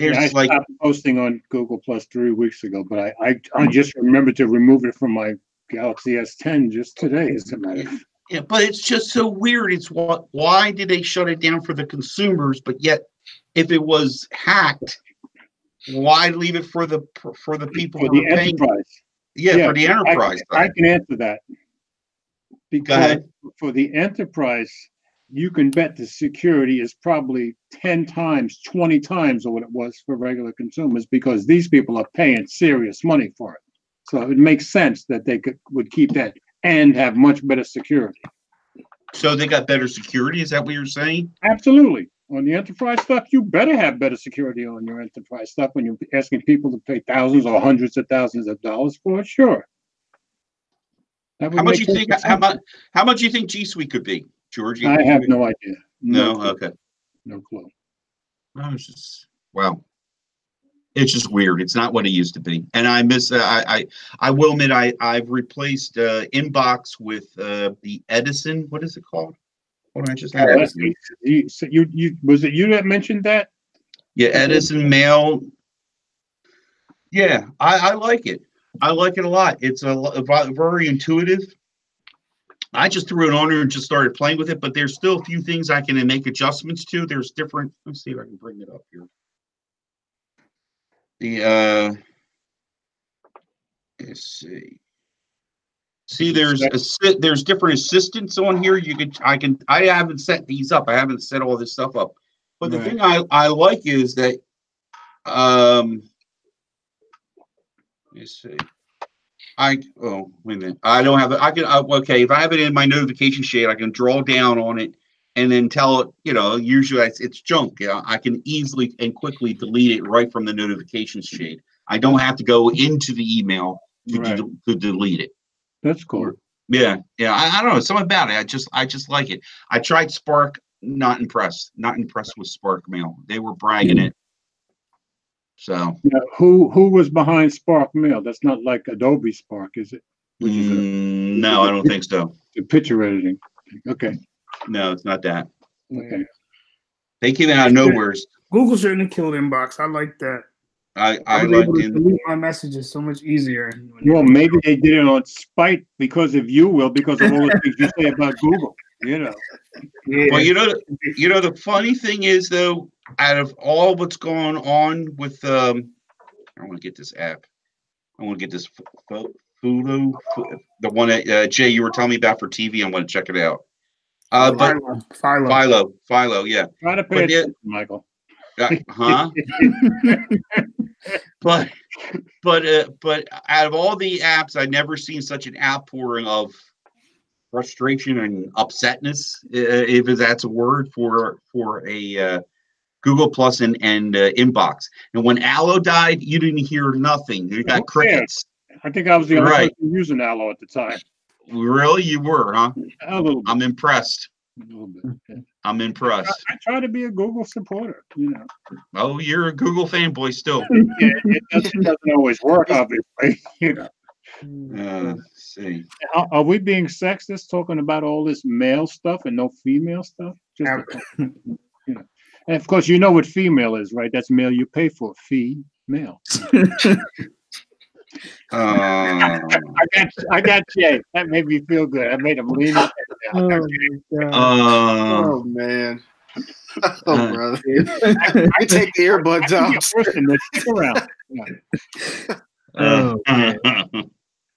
I stopped posting on Google Plus 3 weeks ago, but I just remembered to remove it from my Galaxy S10 just today, as a matter of fact. Yeah, but it's just so weird. It's why did they shut it down for the consumers? But yet, if it was hacked, why leave it for the people who are paying? Enterprise. Yeah, for the enterprise. I can answer that. Because for the enterprise, you can bet the security is probably 10 times, 20 times what it was for regular consumers, because these people are paying serious money for it. So it makes sense that they would keep that and have much better security. So they got better security? Is that what you're saying? Absolutely. On the enterprise stuff, you better have better security on your enterprise stuff when you're asking people to pay thousands or hundreds of thousands of dollars for it. Sure. How much do you think G Suite could be, George? I have no idea. No, okay. No clue. Wow. It's just weird. It's not what it used to be. And I miss. I will admit I've replaced Inbox with the Edison. What is it called? Hold on, I just had Edison. Was it you that mentioned that? Yeah, Edison Mail. Yeah, I like it. I like it a lot. It's very intuitive. I just threw it on there and just started playing with it, but there's still a few things I can make adjustments to. There's different. Let's see if I can bring it up here. Let's see. See, there's different assistants on here. I haven't set these up. I haven't set all this stuff up. But the thing I like is that let's see. Wait a minute. I don't have it. Okay, if I have it in my notification shade, I can draw down on it and then tell it, usually it's junk. I can easily and quickly delete it right from the notifications shade. I don't have to go into the email to delete it. That's cool. Yeah. I don't know. Something about it. I just like it. I tried Spark. Not impressed. Not impressed with Spark Mail. They were bragging it. So. Yeah. Who was behind Spark Mail? That's not like Adobe Spark, is it? No, I don't think so. The picture editing. Okay. No, it's not that. Okay. They came out of nowhere. Google shouldn't have killed Inbox. I like that. I was able to delete my messages so much easier. Well, maybe they did it on spite because of you, Will, because of all the things you say about Google. Yeah. Well, the funny thing is, though, out of all what's going on with I want to get this app. I want to get this Hulu, the one that Jay you were telling me about for TV. I want to check it out. Philo, yeah. Try to pay attention, Michael. But out of all the apps, I've never seen such an outpouring of frustration and upsetness, if that's a word for a Google Plus and Inbox. And when Allo died, you didn't hear nothing. You got crickets. I think I was the only person using Allo at the time. Really? You were, huh? A little bit. I'm impressed. A little bit. Yeah. I'm impressed. I try to be a Google supporter, you know. Oh, you're a Google fanboy still. Yeah, it doesn't always work, obviously. You know. See. Are we being sexist talking about all this male stuff and no female stuff? Just you know. And of course, you know what female is, right? That's male you pay for. Female. I got Jay. That made me feel good. I made him lean in. Oh man. Oh brother. I take the earbuds out.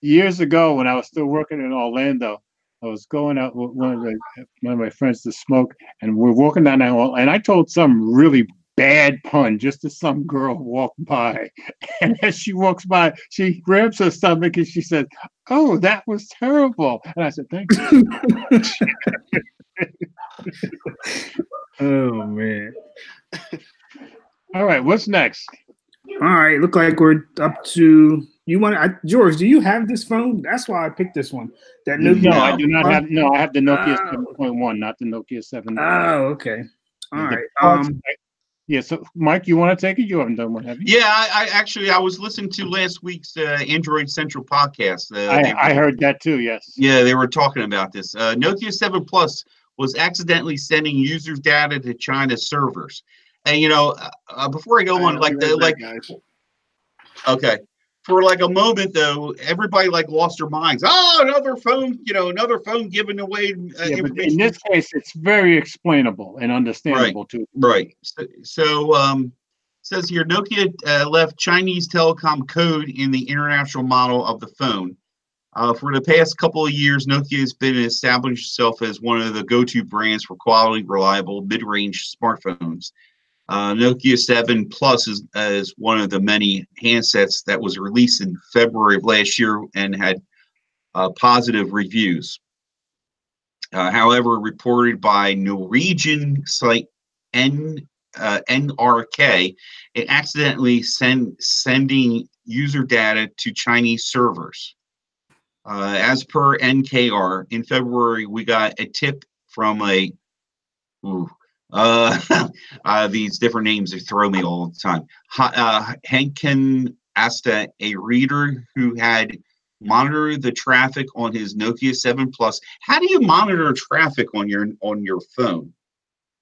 Years ago, when I was still working in Orlando, I was going out with one of my friends to smoke, and we're walking down that hall, and I told some really bad pun just as some girl walked by. And as she walks by, she grabs her stomach and she said, "Oh, that was terrible." And I said, "Thank you." Oh man. All right, what's next? All right, look like we're up to George, do you have this phone? That's why I picked this one. That Nokia. No, I do not have. No, I have the Nokia 7.1, not the Nokia 7. Oh, okay. All right. Yeah. So, Mike, you want to take it? You haven't done one, have you? Yeah, I was listening to last week's Android Central podcast. I heard that too. Yes. Yeah, they were talking about this. Nokia 7 Plus was accidentally sending users' data to China's servers. And before I go on, okay. For like a moment though, everybody lost their minds. Oh, another phone, another phone giving away information. In this case, it's very explainable and understandable too. Right. So says here, Nokia left Chinese telecom code in the international model of the phone. For the past couple of years, Nokia has been established itself as one of the go-to brands for quality, reliable, mid-range smartphones. Nokia 7 Plus is one of the many handsets that was released in February of last year and had positive reviews. However, reported by Norwegian site NRK, it accidentally sending user data to Chinese servers. As per NKR, in February, we got a tip from these different names that throw me all the time. Henken asked a reader who had monitored the traffic on his Nokia 7 Plus. How do you monitor traffic on your phone?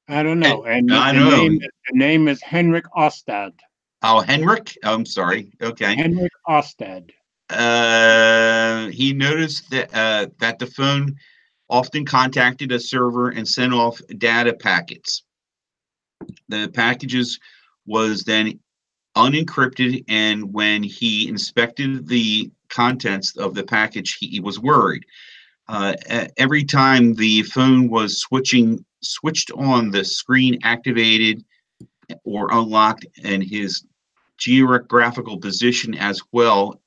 I don't know. And the name is Henrik Ostad. Oh, Henrik? I'm sorry. Okay. Henrik Ostad. He noticed that the phone often contacted a server and sent off data packets. The packages was then unencrypted, and when he inspected the contents of the package, he was worried. Every time the phone was switched on, the screen activated or unlocked, and his geographical position as well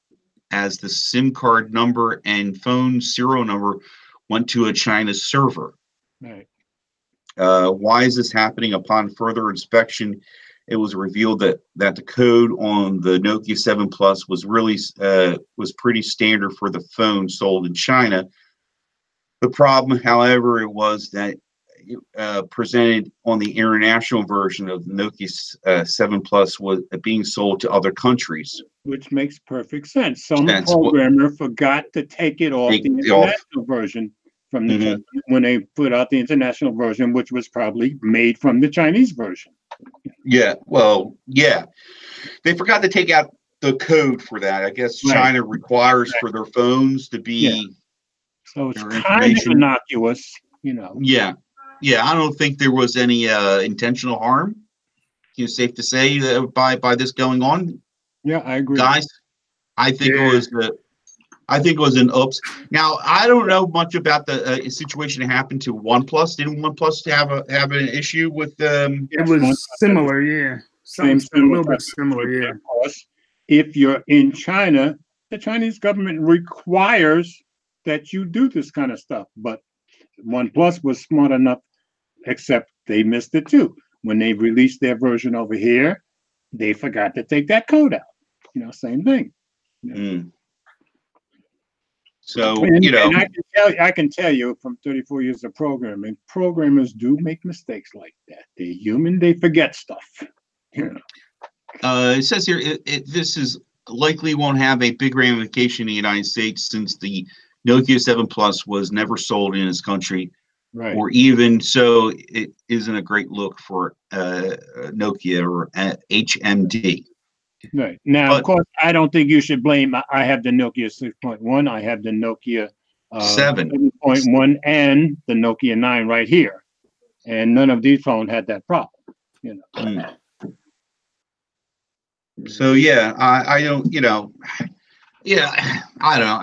as the SIM card number and phone serial number went to a China server. Right. Why is this happening? Upon further inspection, it was revealed that the code on the Nokia 7 Plus was really was pretty standard for the phone sold in China. The problem, however, it was that presented on the international version of the Nokia 7 Plus was being sold to other countries. Which makes perfect sense. Some programmer forgot to take it off the international version from the when they put out the international version, which was probably made from the Chinese version. Yeah, well, yeah. They forgot to take out the code for that. I guess China requires for their phones to be. Yeah. So it's kind of innocuous, Yeah. Yeah, I don't think there was any intentional harm. It's safe to say by this going on. Yeah, I agree, guys. I think it was an oops. Now I don't know much about the situation that happened to OnePlus. Didn't OnePlus have an issue with? It was similar, yeah. A little bit similar, yeah. Of course, if you're in China, the Chinese government requires that you do this kind of stuff. But OnePlus was smart enough, except they missed it too. When they released their version over here, they forgot to take that code out. Same thing. So, and I can tell you from 34 years of programming, programmers do make mistakes like that. They're human. They forget stuff. It says here, this is likely won't have a big ramification in the United States since the Nokia 7 Plus was never sold in this country. Right. Or even so, it isn't a great look for Nokia or HMD. Right. Now, of course, I don't think you should blame. I have the Nokia 6.1. I have the Nokia 7.1 and the Nokia 9 right here. And none of these phones had that problem. So, yeah, I don't, yeah, I don't know.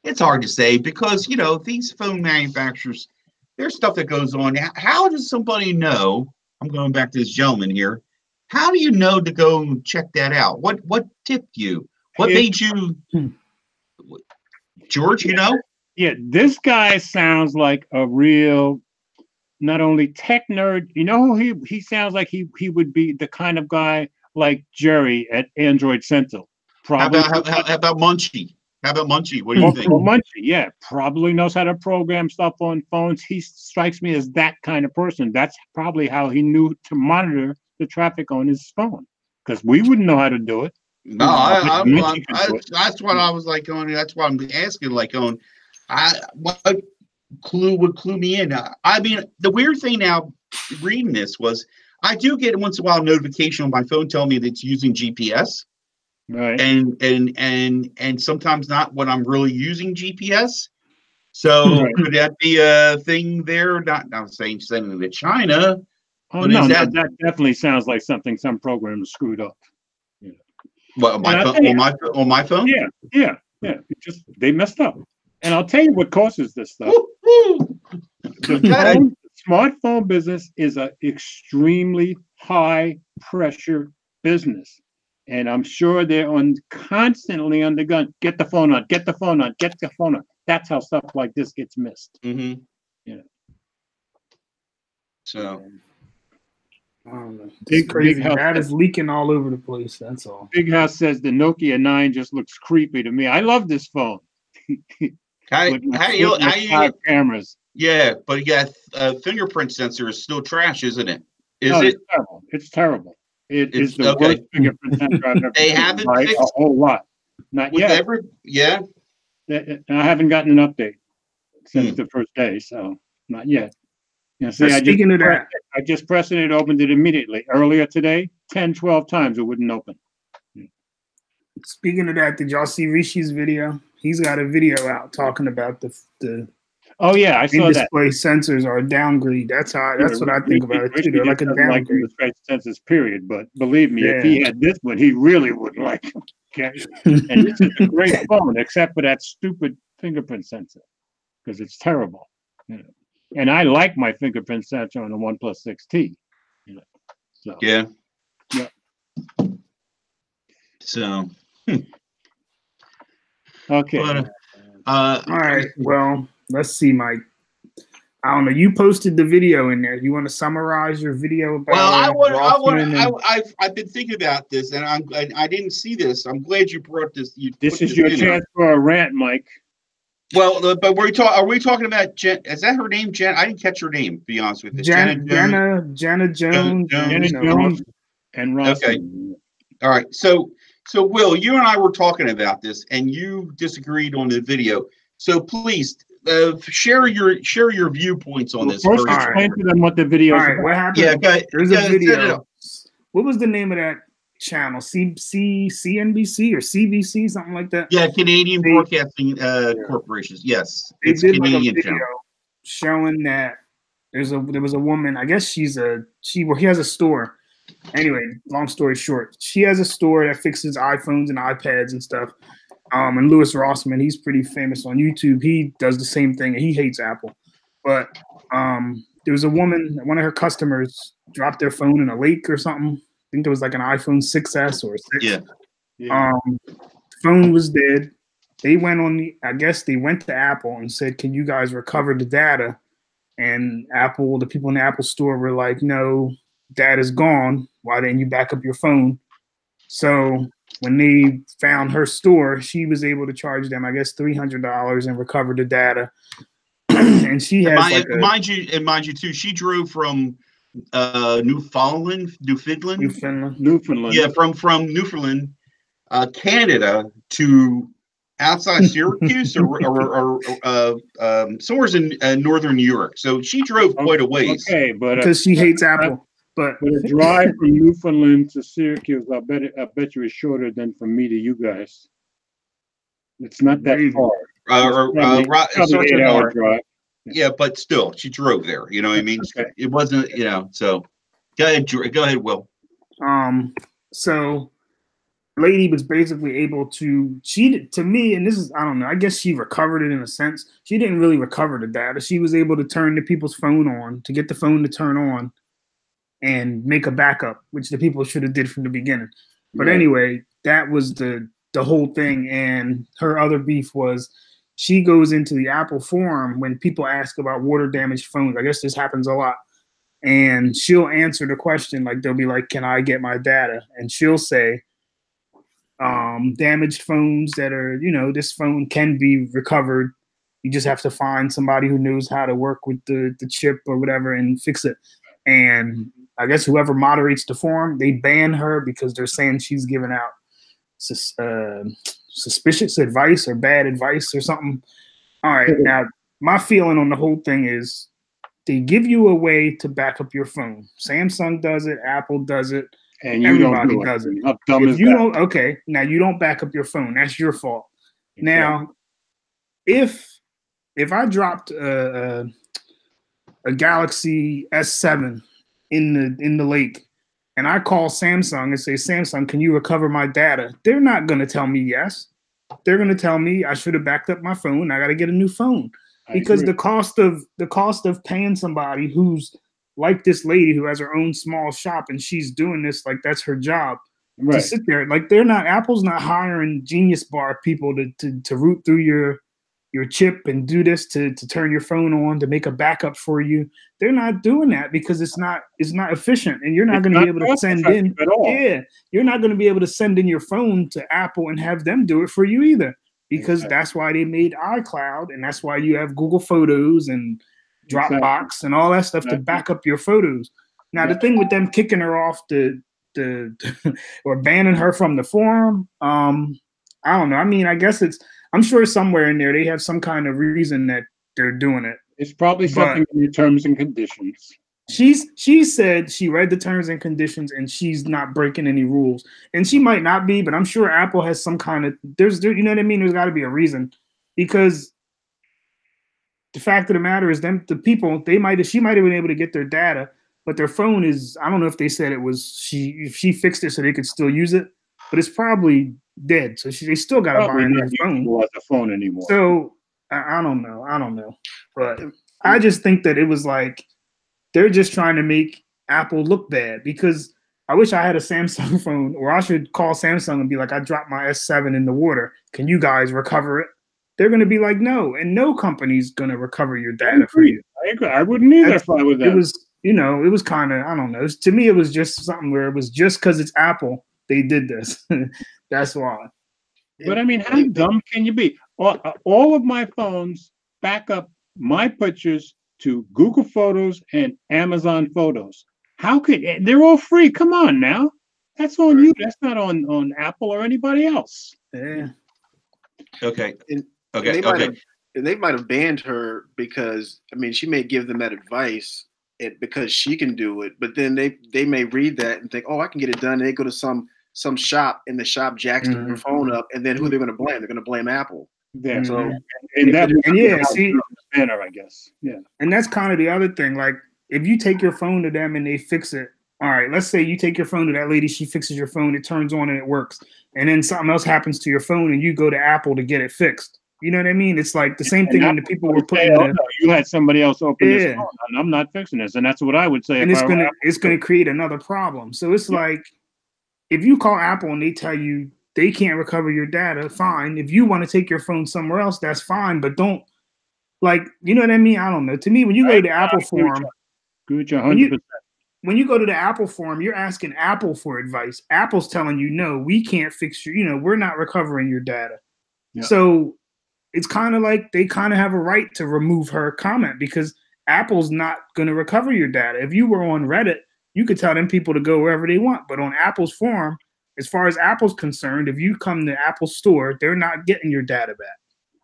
It's hard to say because, these phone manufacturers, there's stuff that goes on. How does somebody know? I'm going back to this gentleman here. How do you know to go and check that out? What tipped you? What made you, George? Yeah, this guy sounds like a real, not only tech nerd. You know who he sounds like? He would be the kind of guy like Jerry at Android Central. Probably. How about Munchie? How about Munchie? What do you think? Well, Munchie, yeah, probably knows how to program stuff on phones. He strikes me as that kind of person. That's probably how he knew to monitor the traffic on his phone, because we wouldn't know how to do it. No, that's what I was like going. That's why I'm asking. Like going, what clue would clue me in? I mean, the weird thing now, reading this was, I do get once in a while a notification on my phone telling me that it's using GPS. Right. And sometimes not when I'm really using GPS. So could that be a thing there? Not saying sending to China. Oh no, that definitely sounds like something some programmer screwed up. What on my phone? Yeah. They messed up. And I'll tell you what causes this stuff. The smartphone business is an extremely high pressure business. And I'm sure they're constantly on the gun. Get the phone on, get the phone on, get the phone on. That's how stuff like this gets missed. Mm-hmm. So it's crazy. That is leaking all over the place. That's all. Big House says the Nokia 9 just looks creepy to me. I love this phone. How you cameras? Yeah, but fingerprint sensor is still trash, isn't it? It's terrible. It's terrible. It is the worst fingerprint sensor I've ever They haven't fixed a whole lot. Not yet. I haven't gotten an update since the first day, so not yet. Speaking of that, I just pressed it, it opened it immediately. Earlier today, 10, 12 times it wouldn't open. Speaking of that, did y'all see Rishi's video? He's got a video out talking about the oh yeah, I saw that. Display sensors are a downgrade. That's what I think about it too. They're like a downgrade. Like sensors, period. But believe me, if he had this one, he really wouldn't like it. Okay? And this is a great phone, except for that stupid fingerprint sensor, because it's terrible. And I like my fingerprint sensor on the OnePlus 6T. So. Yeah. Yeah. So. Okay. But, all right. Well, let's see, Mike. I don't know. You posted the video in there. You want to summarize your video about? Well, I've been thinking about this, and I didn't see this. I'm glad you brought this. This is your chance for a rant, Mike. Well, but are we talking about Jen? Is that her name, Jen? I didn't catch her name, to be honest with you. Jenna Jones, and Ross. Okay. All right. So Will, you and I were talking about this, and you disagreed on the video. So please share your viewpoints on this. First, explain to them what the video is. All right. What happened? Yeah. There's a video. What was the name of that channel? CNBC or CBC, something like that? Yeah, Canadian Broadcasting Corporations. Yes, it's did Canadian like a video showing that there was a woman. I guess he has a store. Anyway, long story short, she has a store that fixes iPhones and iPads and stuff. And Louis Rossman, he's pretty famous on YouTube. He does the same thing, and he hates Apple. But there was a woman, one of her customers dropped their phone in a lake or something. I think it was like an iPhone 6S or 6. Yeah. Phone was dead. They went to Apple and said, "Can you guys recover the data And Apple, the people in the Apple store were like, no, data's gone. Why didn't you back up your phone? So when they found her store, she was able to charge them, I guess, $300 and recover the data. And she has mind you too, she drove from Newfoundland. Yeah, from Newfoundland, Canada to outside Syracuse or somewhere's in northern New York. So she drove quite a ways. Okay, but because she hates Apple. But a drive from Newfoundland to Syracuse, I bet you is shorter than from me to you guys. It's not that far. Probably 8-hour drive. Yeah, but still, she drove there. You know what I mean? Okay. It wasn't, so go ahead, Will. So lady was basically able to, to me, and this is, I don't know, I guess she recovered it in a sense. She didn't really recover the data. She was able to turn the people's phone on, to get the phone to turn on and make a backup, which the people should have did from the beginning. But anyway, that was the whole thing. And her other beef was she goes into the Apple forum when people ask about water damaged phones. I guess this happens a lot. And she'll answer the question, like they'll be like, can I get my data? And she'll say, damaged phones that are, this phone can be recovered. You just have to find somebody who knows how to work with the chip or whatever and fix it. And I guess whoever moderates the forum, they ban her because they're saying she's giving out suspicious advice or bad advice or something. All right. Now, my feeling on the whole thing is they give you a way to back up your phone. Samsung does it. Apple does it. And everybody does it. How dumb is that? Okay. Now, you don't back up your phone. That's your fault. Exactly. Now, if I dropped a Galaxy S7 in the lake, and I call Samsung and say, Samsung, can you recover my data? They're not going to tell me yes. They're going to tell me I should have backed up my phone. I got to get a new phone because the cost of paying somebody who's like this lady who has her own small shop and she's doing this like that's her job to sit there. Like Apple's not hiring Genius Bar people to root through your chip and do this to turn your phone on to make a backup for you. They're not doing that because it's not efficient, and you're not going to be able to send in. You're not going to be able to send in your phone to Apple and have them do it for you either, because that's why they made iCloud, and that's why you have Google Photos and Dropbox and all that stuff to back up your photos. Now the thing with them kicking her off or banning her from the forum, I don't know. I mean, I guess I'm sure somewhere in there they have some kind of reason that they're doing it. It's probably something in the terms and conditions. She said she read the terms and conditions and she's not breaking any rules. And she might not be, but I'm sure Apple has some kind of you know what I mean? There's got to be a reason, because the fact of the matter is the people, she might have been able to get their data, but their phone is, I don't know if they said it was she fixed it so they could still use it, but it's probably dead. So they still got to buy another phone. The phone anymore. So I don't know. But I just think that it was like they're just trying to make Apple look bad, because I wish I had a Samsung phone, or I should call Samsung and be like, I dropped my S7 in the water. Can you guys recover it? They're going to be like, no, and no company's going to recover your data for you. I agree. I wouldn't either if I was that. It was, it was kind of, I don't know. To me, it was just something where it was just because it's Apple, they did this. That's why. But I mean, how dumb can you be? All of my phones back up my pictures to Google Photos and Amazon Photos. They're all free? Come on now. That's on you. That's not on Apple or anybody else. Yeah. Okay. They might have banned her because, I mean, she may give them that advice because she can do it, but then they may read that and think, oh, I can get it done. And they go to some shop, and the shop jacks their phone up, and then who they're going to blame? They're going to blame Apple. Yeah. So, banner, I guess. Yeah. And that's kind of the other thing. Like, if you take your phone to them and they fix it, all right, let's say you take your phone to that lady, she fixes your phone, it turns on and it works. And then something else happens to your phone and you go to Apple to get it fixed. You know what I mean? It's like the same thing when the people were putting you had somebody else open this phone, and I'm not fixing this. And that's what I would say. And it's gonna create another problem. So it's like, if you call Apple and they tell you they can't recover your data, fine. If you want to take your phone somewhere else, that's fine. But don't Like, you know what I mean? I don't know. To me, when you go to the Apple forum, when you go to the Apple forum, you're asking Apple for advice. Apple's telling you, no, we can't fix your, we're not recovering your data. Yeah. So it's kind of like they kind of have a right to remove her comment because Apple's not going to recover your data. If you were on Reddit, you could tell them people to go wherever they want. But on Apple's forum, as far as Apple's concerned, if you come to Apple store, they're not getting your data back.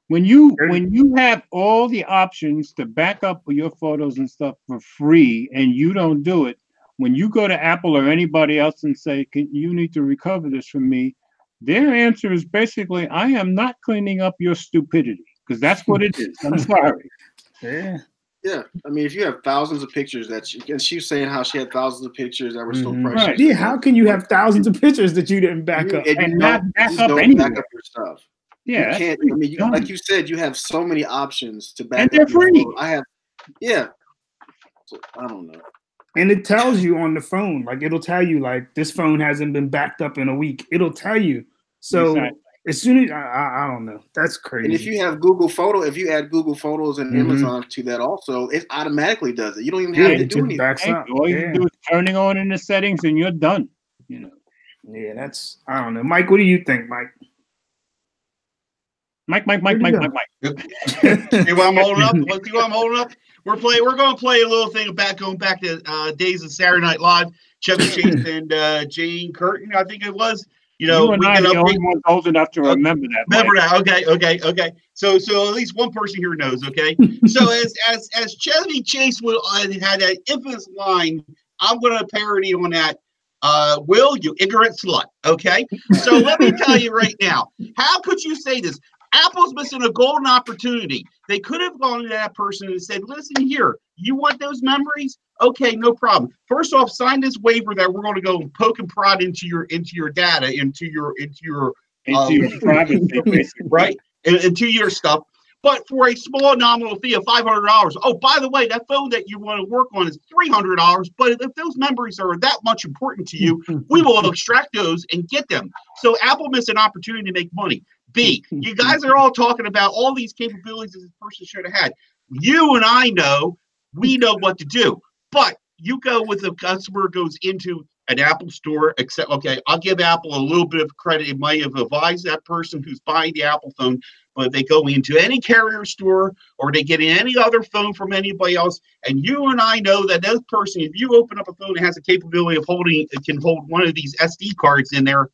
When you have all the options to back up your photos and stuff for free and you don't do it, when you go to Apple or anybody else and say, you need to recover this from me, their answer is basically, I am not cleaning up your stupidity, because that's what it is. I'm sorry. Yeah. Yeah. I mean, if you have thousands of pictures and she was saying how she had thousands of pictures that were still precious. Right. Yeah, how can you have thousands of pictures that you didn't back up? And not back up your stuff. Yeah. You can't, I mean, like you said, you have so many options to back up. And they're free. So, I don't know. And it tells you on the phone, like it'll tell you, like this phone hasn't been backed up in a week. It'll tell you. So as soon as I don't know, that's crazy. And if you have Google if you add Google Photos and Amazon to that also, it automatically does it. You don't even have to do anything. All you do is turning on in the settings and you're done. Yeah, that's I don't know. Mike, what do you think, Mike? Mike. See what I'm holding up? Let's see what I'm holding up. We're going to play a little thing going back to days of Saturday Night Live. Chevy Chase and Jane Curtin, I think it was. You and I are the only ones old enough to remember that. Remember that? Okay. So at least one person here knows. Okay. So as Chevy Chase had an infamous line, I'm going to parody on that. Will, you ignorant slut. Okay. So let me tell you right now, how could you say this? Apple's missing a golden opportunity. They could have gone to that person and said, listen here, you want those memories? Okay, no problem. First off, sign this waiver that we're going to go poke and prod into your data, into your privacy, right? Into your stuff. But for a small nominal fee of $500. Oh, by the way, that phone that you want to work on is $300. But if those memories are that much important to you, we will extract those and get them. So Apple missed an opportunity to make money. B, you guys are all talking about all these capabilities that this person should have had. You and I know, we know what to do. But you go with a customer goes into an Apple store, except, okay, I'll give Apple a little bit of credit. It might have advised that person who's buying the Apple phone, but if they go into any carrier store or they get any other phone from anybody else, and you and I know that that person, if you open up a phone that has the capability of can hold one of these SD cards in there,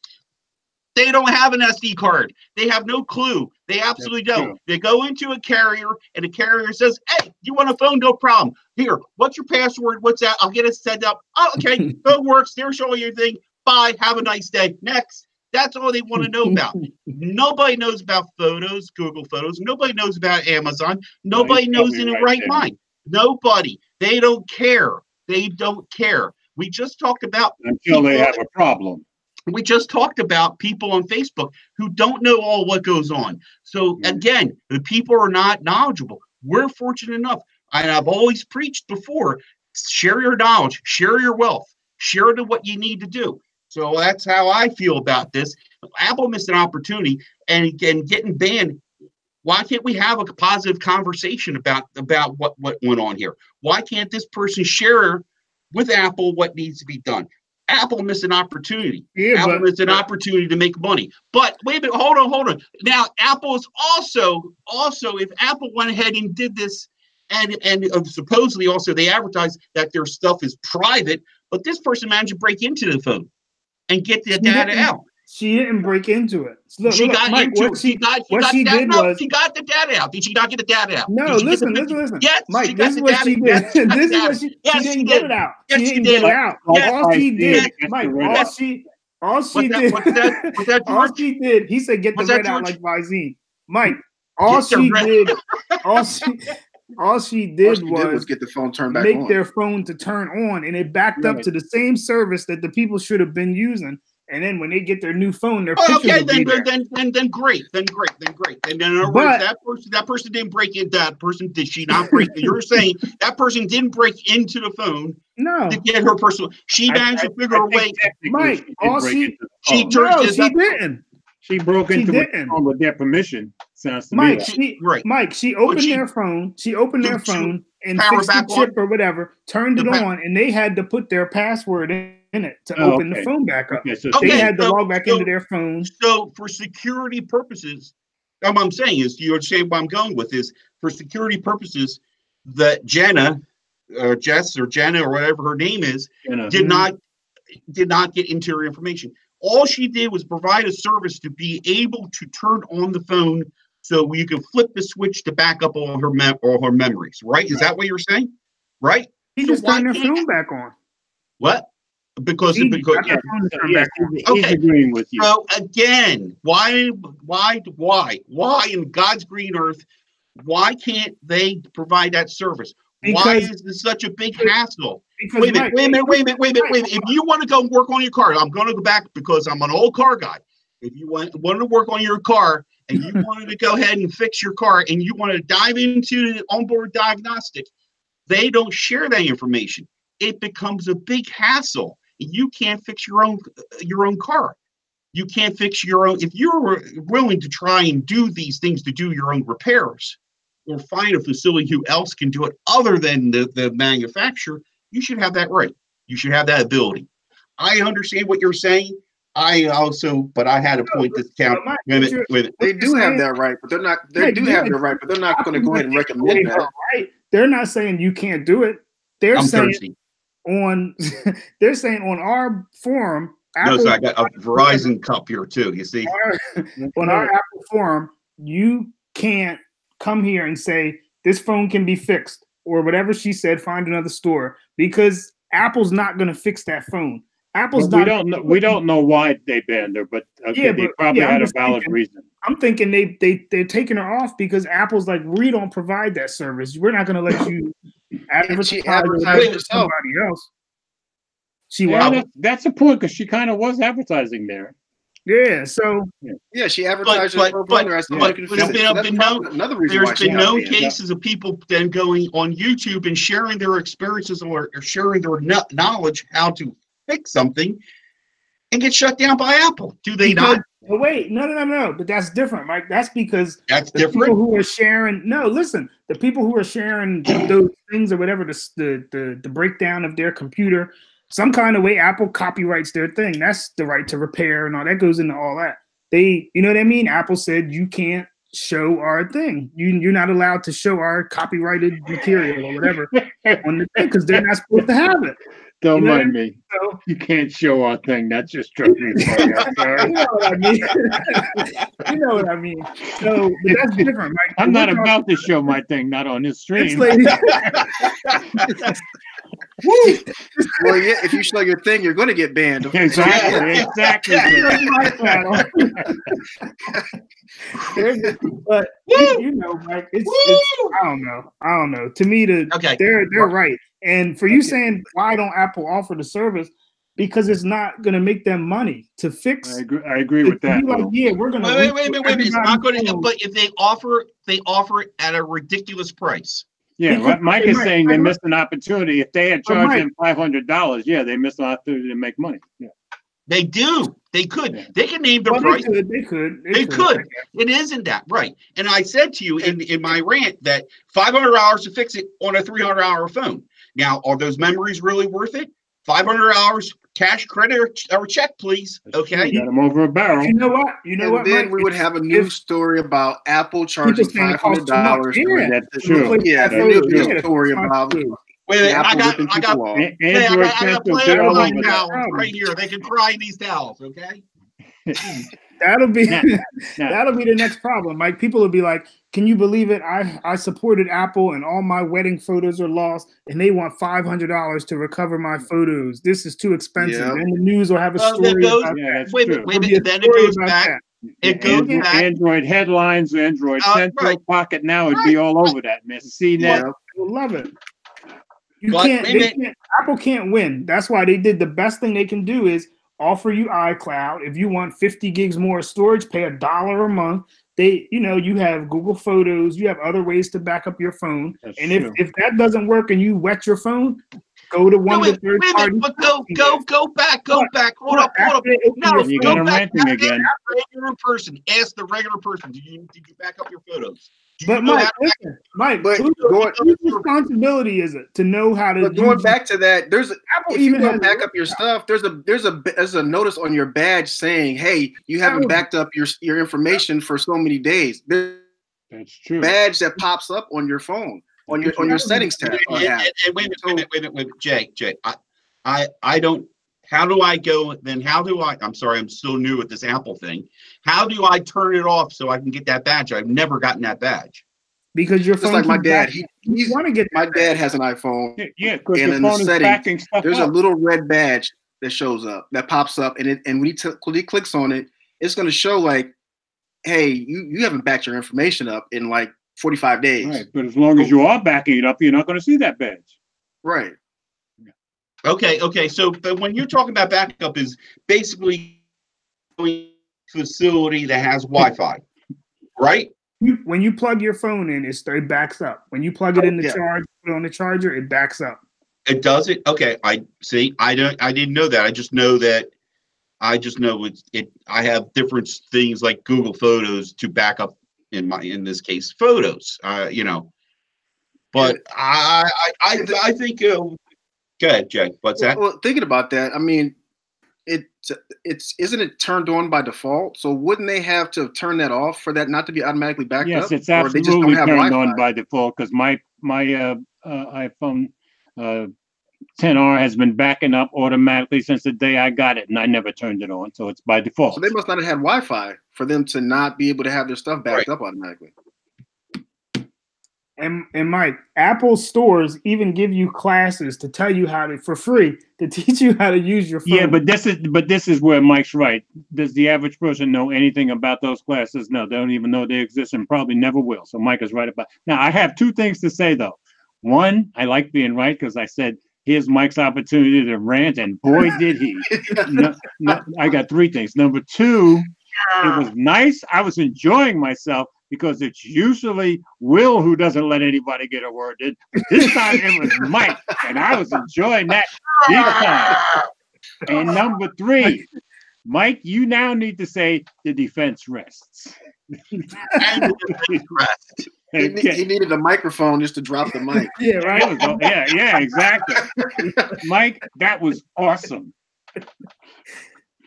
they don't have an SD card. They have no clue. They absolutely don't. They go into a carrier, and the carrier says, hey, you want a phone? No problem. Here, what's your password? What's that? I'll get it set up. Oh, okay. Phone works. They're showing you your thing. Bye. Have a nice day. Next. That's all they want to know about. Nobody knows about Photos, Google Photos. Nobody knows about Amazon. Nobody knows in the right mind. Nobody. They don't care. They don't care. We just talked about until they have a problem. We just talked about people on Facebook who don't know all what goes on. So again, the people are not knowledgeable. We're fortunate enough. And I've always preached before, share your knowledge, share your wealth, share what you need to do. So that's how I feel about this. Apple missed an opportunity and getting banned. Why can't we have a positive conversation about what went on here? Why can't this person share with Apple what needs to be done? Apple missed an opportunity. Apple missed an opportunity to make money. But wait a minute, hold on. Now, Apple is also if Apple went ahead and did this, and supposedly also they advertised that their stuff is private, but this person managed to break into the phone and get the data out. She didn't break into it. Look, she got the data out. Did she not get the data out? No, listen. Yes, Mike, this is what she did. This is what she didn't get it out. She didn't get it out. All she did, Mike, all she did, he said get the red out like Visine. Mike, all she did was get the phone turned back on. Make their phone to turn on, and it backed up to the same service that the people should have been using. And then when they get their new phone, their pictures will be there. Then great. And then in other words, that person didn't break into that person. Did she not break? You're saying that person didn't break into the phone. No. To get her personal. She managed to figure a way. Mike, she didn't. She broke into the phone with their permission. Sounds to me Mike, she opened their phone. She opened their phone and fixed the chip or whatever, turned it on, and they had to put their password in it to open the phone back up. They had to log back into their phone. So for security purposes, what I'm saying is, you understand what I'm going with is, for security purposes, that Jenna, or Jess, or Jenna, or whatever her name is, did not get interior information. All she did was provide a service to be able to turn on the phone so you can flip the switch to back up all her memories, right? Is that what you're saying? Right? He just turned her phone back on. What? Because he's agreeing with you. So again, why in God's green earth, why can't they provide that service? Why is this such a big hassle? Wait a minute. If you want to go work on your car, I'm going to go back because I'm an old car guy. If you want to work on your car and you wanted to go ahead and fix your car and you want to dive into the onboard diagnostic, they don't share that information. It becomes a big hassle. You can't fix your own car. You can't fix your own. If you're willing to try and do these things to do your own repairs, or find a facility who else can do it other than the manufacturer, you should have that right. You should have that ability. I understand what you're saying. But I had a point to count. They do have that right, but they're not. They do have the right, but they're not going to go ahead and recommend that. Right? They're not saying you can't do it. They're saying on our forum. Apple, no, so I got a Verizon cup here too. You see, on our Apple forum, you can't come here and say this phone can be fixed or whatever she said. Find another store, because Apple's not going to fix that phone. Apple's not. We don't know why they banned her, but they probably had a valid reason. I'm thinking they're taking her off because Apple's like, we don't provide that service. We're not going to let you advertise somebody else. That's a point, because she kind of was advertising there. Yeah, so she advertised. There's been no cases of people then going on YouTube and sharing their experiences or sharing their knowledge how to fix something and get shut down by Apple. Do they not? Oh, wait, no. But that's different, Mike. That's because different. People who are sharing. No, listen, the people who are sharing those things or whatever, the breakdown of their computer. Some kind of way Apple copyrights their thing. That's the right to repair and all that goes into all that. You know what I mean? Apple said you can't show our thing. You're not allowed to show our copyrighted material or whatever on the thing because they're not supposed to have it. Don't mind me. So, you can't show our thing. That just struck me. You know what I mean? You know what I mean? So that's different, Mike. I'm not about to show my thing, not on this stream. Well, yeah, if you show your thing, you're going to get banned. Exactly. But you know, Mike, it's I don't know. To me, they're right. And for you saying why don't Apple offer the service? Because it's not going to make them money to fix. I agree with that. Like, we're going to wait. It's not going to. But if they offer it at a ridiculous price. Yeah, what Mike is saying, they missed an opportunity. If they had charged him $500, they missed an opportunity to make money. Yeah, they do. They could. Yeah. They can name the price. They could. It isn't that right? And I said to you in my rant that $500 to fix it on a $300 phone. Now, are those memories really worth it? $500 cash, credit, or check, please. Okay, you got them over a barrel. You know what? Then we would have a news story about Apple charging $500. That's true. Yeah, the news story about. Wait, I got play Airline towels right here. They can cry in these towels. Okay. That'll be the next problem. Like, people will be like, "Can you believe it? I supported Apple and all my wedding photos are lost, and they want $500 to recover my photos. This is too expensive." Yeah. And the news will have a story. Wait a minute. Then it goes back. It goes back. Android headlines, Android Central, Pocket Now would be all over that, Miss CNET. We'll love it. Apple can't win. That's why they did the best thing they can do is offer you iCloud. If you want 50 gigs more storage, pay $1 a month. You have Google Photos, you have other ways to back up your phone. That's true. If that doesn't work and you wet your phone, go to one of the third wait a party. minute, but go back. Hold up. No, You got him ranting again. Regular person. Ask the regular person. Did you back up your photos? But Mike, whose responsibility is it to know how to? But going back to that, Apple if you don't back up your stuff, there's a notice on your badge saying, "Hey, you haven't backed up your information for so many days." That's true. Badge that pops up on your phone on your settings tab. Wait a minute, Jay. I don't. How do I go? Then how do I? I'm sorry, I'm still new with this Apple thing. How do I turn it off so I can get that badge? I've never gotten that badge. Because your phone. Just like my dad. He's want to get. My dad has an iPhone. Yeah, because and in the settings, there's up. a little red badge that shows up, that pops up, and when he clicks on it, it's going to show like, hey, you haven't backed your information up in like 45 days. Right, but as long as you are backing it up, you're not going to see that badge. Right. Okay. So, but when you're talking about backup, is basically a facility that has Wi-Fi, right? When you plug your phone in, it backs up. When you plug it in the charge, put it on the charger, it backs up. It does it. Okay, I see. I didn't know that. I just know it. I have different things like Google Photos to back up. In this case, photos. But I think. Go ahead, Jay. What's that? Well, thinking about that, I mean, isn't it turned on by default? So wouldn't they have to turn that off for that not to be automatically backed up? Yes, it's absolutely turned on by default because my iPhone 10R has been backing up automatically since the day I got it, and I never turned it on, so it's by default. So they must not have had Wi-Fi for them to not be able to have their stuff backed up automatically. And Mike, Apple stores even give you classes to tell you how to, for free, to teach you how to use your phone. Yeah, but this is where Mike's right. Does the average person know anything about those classes? No, they don't even know they exist and probably never will. So Mike is right about. Now, I have two things to say though. One, I like being right because I said, here's Mike's opportunity to rant, and boy, did he. I got three things. Number two, it was nice. I was enjoying myself because it's usually Will who doesn't let anybody get a word in. This time it was Mike, and I was enjoying that big time. And number three, Mike, you now need to say the defense rests. He needed a microphone just to drop the mic. Yeah, right. Yeah, exactly. Mike, that was awesome.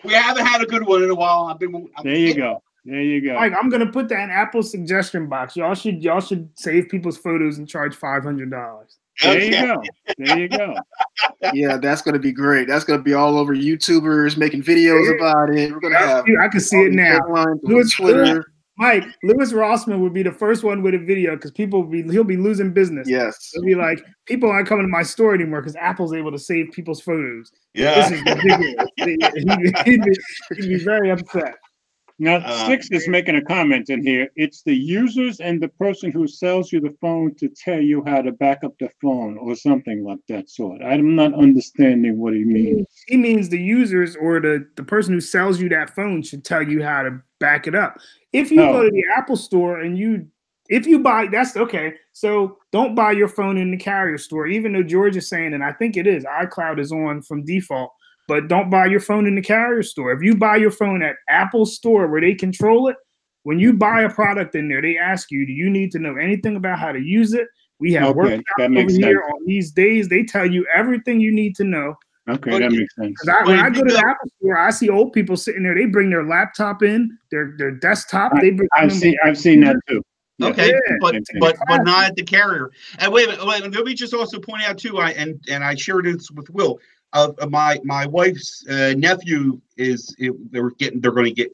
We haven't had a good one in a while. There you go. Mike, I'm gonna put that in Apple suggestion box. Y'all should save people's photos and charge $500. There you go. Yeah, that's gonna be great. That's gonna be all over YouTubers making videos about it. We're gonna have. I can see it now. Twitter. Mike, Lewis Rossman would be the first one with a video because he'll be losing business. Yes. He'll be like, people aren't coming to my store anymore because Apple's able to save people's photos. Yeah. This is ridiculous. He'd be very upset. Now, Six is making a comment in here. It's the users and the person who sells you the phone to tell you how to back up the phone or something like that sort. I'm not understanding what he means. He means the users or the person who sells you that phone should tell you how to back it up. If you go to the Apple store and if you buy, that's okay. So don't buy your phone in the carrier store, even though George is saying, and I think it is, iCloud is on from default. But don't buy your phone in the carrier store. If you buy your phone at Apple store where they control it, when you buy a product in there, they ask you, do you need to know anything about how to use it? We have workshops over here on these days. They tell you everything you need to know. Okay, that makes sense. When I go to the Apple store, I see old people sitting there. They bring their laptop in, their desktop. I've seen that too. Okay, yeah. but not at the carrier. And wait a minute. Let me just also point out too. I shared this with Will. My wife's nephew they're going to get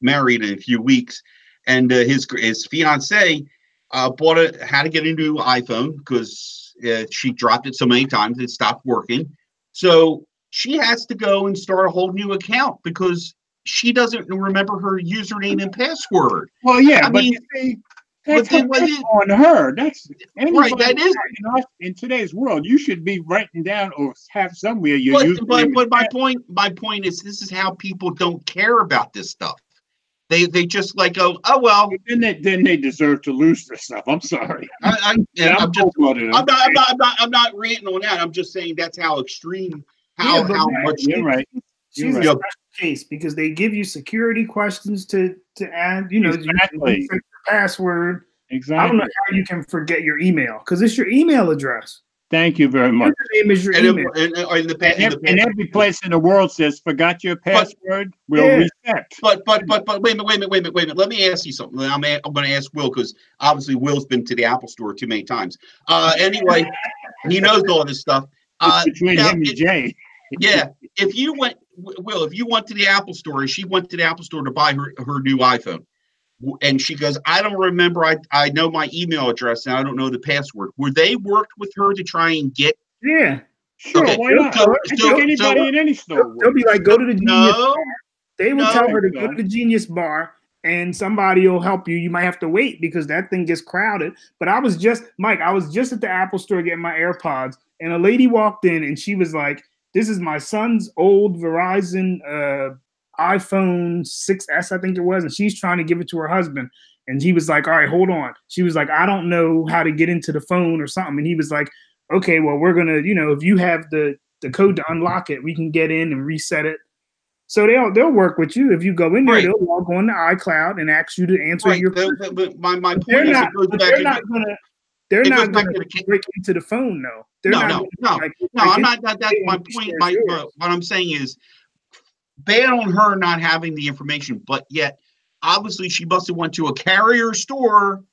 married in a few weeks, and his fiance had to get a new iPhone because she dropped it so many times it stopped working. So she has to go and start a whole new account because she doesn't remember her username and password. Well, yeah, I mean, that's on her. That's right. That is in today's world. You should be writing down or have somewhere your username. But my point is, this is how people don't care about this stuff. They just like go, oh well. Then they deserve to lose their stuff. I'm sorry. I'm not ranting on that. I'm just saying that's how extreme. How much. You're right. She's a special case because they give you security questions to add. You know, exactly. You your password. Exactly. I don't know how you can forget your email because it's your email address. Thank you very much. Your name is your email. And every place in the world says, "Forgot your password." We'll reset. But wait a minute. Let me ask you something. I'm going to ask Will because obviously Will's been to the Apple Store too many times. Anyway, he knows all this stuff. Between him and Jay. Yeah, if you went to the Apple Store, and she went to the Apple Store to buy her new iPhone, and she goes, I don't remember, I know my email address and I don't know the password. Were they worked with her to try and get? Yeah, sure. Okay. Why not? I think anybody in any store. They'll be like, go to the Genius Bar. They will tell her to go to the Genius Bar, and somebody will help you. You might have to wait because that thing gets crowded. But I was just at the Apple Store getting my AirPods, and a lady walked in and she was like, this is my son's old Verizon iPhone 6S, I think it was, and she's trying to give it to her husband. And he was like, all right, hold on. She was like, I don't know how to get into the phone or something. And he was like, okay, well, we're going to, if you have the code to unlock it, we can get in and reset it. So they'll work with you. If you go in there, they'll log on to iCloud and ask you to answer your question. But my point is, they're not going to break into the phone, though. No, I'm not. That's my point. What I'm saying is, bad on her not having the information, but yet, obviously, she must have went to a carrier store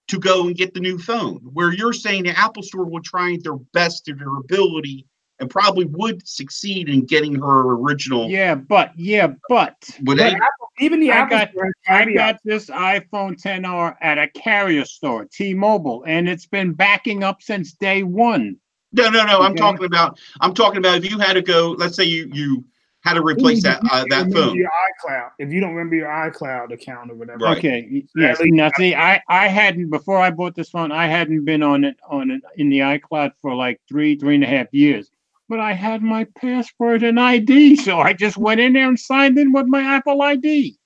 to go and get the new phone. Where you're saying the Apple Store would try their best to their ability and probably would succeed in getting her original. Yeah, but even the Apple Store, I got this iPhone XR at a carrier store, T-Mobile, and it's been backing up since day one. No. Okay. I'm talking about if you had to go. Let's say you had to replace that phone. Your iCloud. If you don't remember your iCloud account or whatever. Right. Okay. Yes. Now, see, I hadn't before I bought this phone. I hadn't been on it in the iCloud for like 3.5 years. But I had my password and ID, so I just went in there and signed in with my Apple ID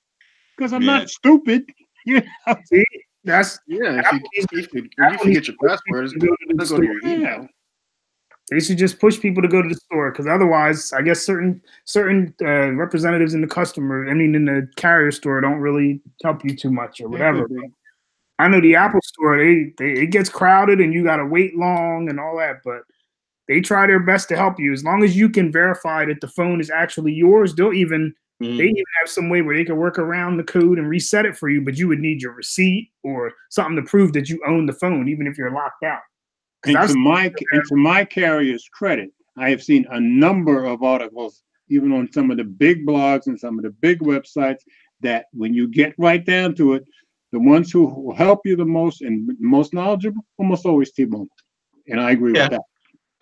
because I'm not stupid. See, that's If you forget your password, let's go to your email. They should just push people to go to the store because otherwise, I guess certain representatives in the carrier store don't really help you too much or whatever. I know the Apple Store, it gets crowded and you got to wait long and all that, but they try their best to help you as long as you can verify that the phone is actually yours. They even have some way where they can work around the code and reset it for you, but you would need your receipt or something to prove that you own the phone, even if you're locked out. And to my carrier's credit, I have seen a number of articles, even on some of the big blogs and some of the big websites, that when you get right down to it, the ones who will help you the most and most knowledgeable, almost always T-Mobile. And I agree with that.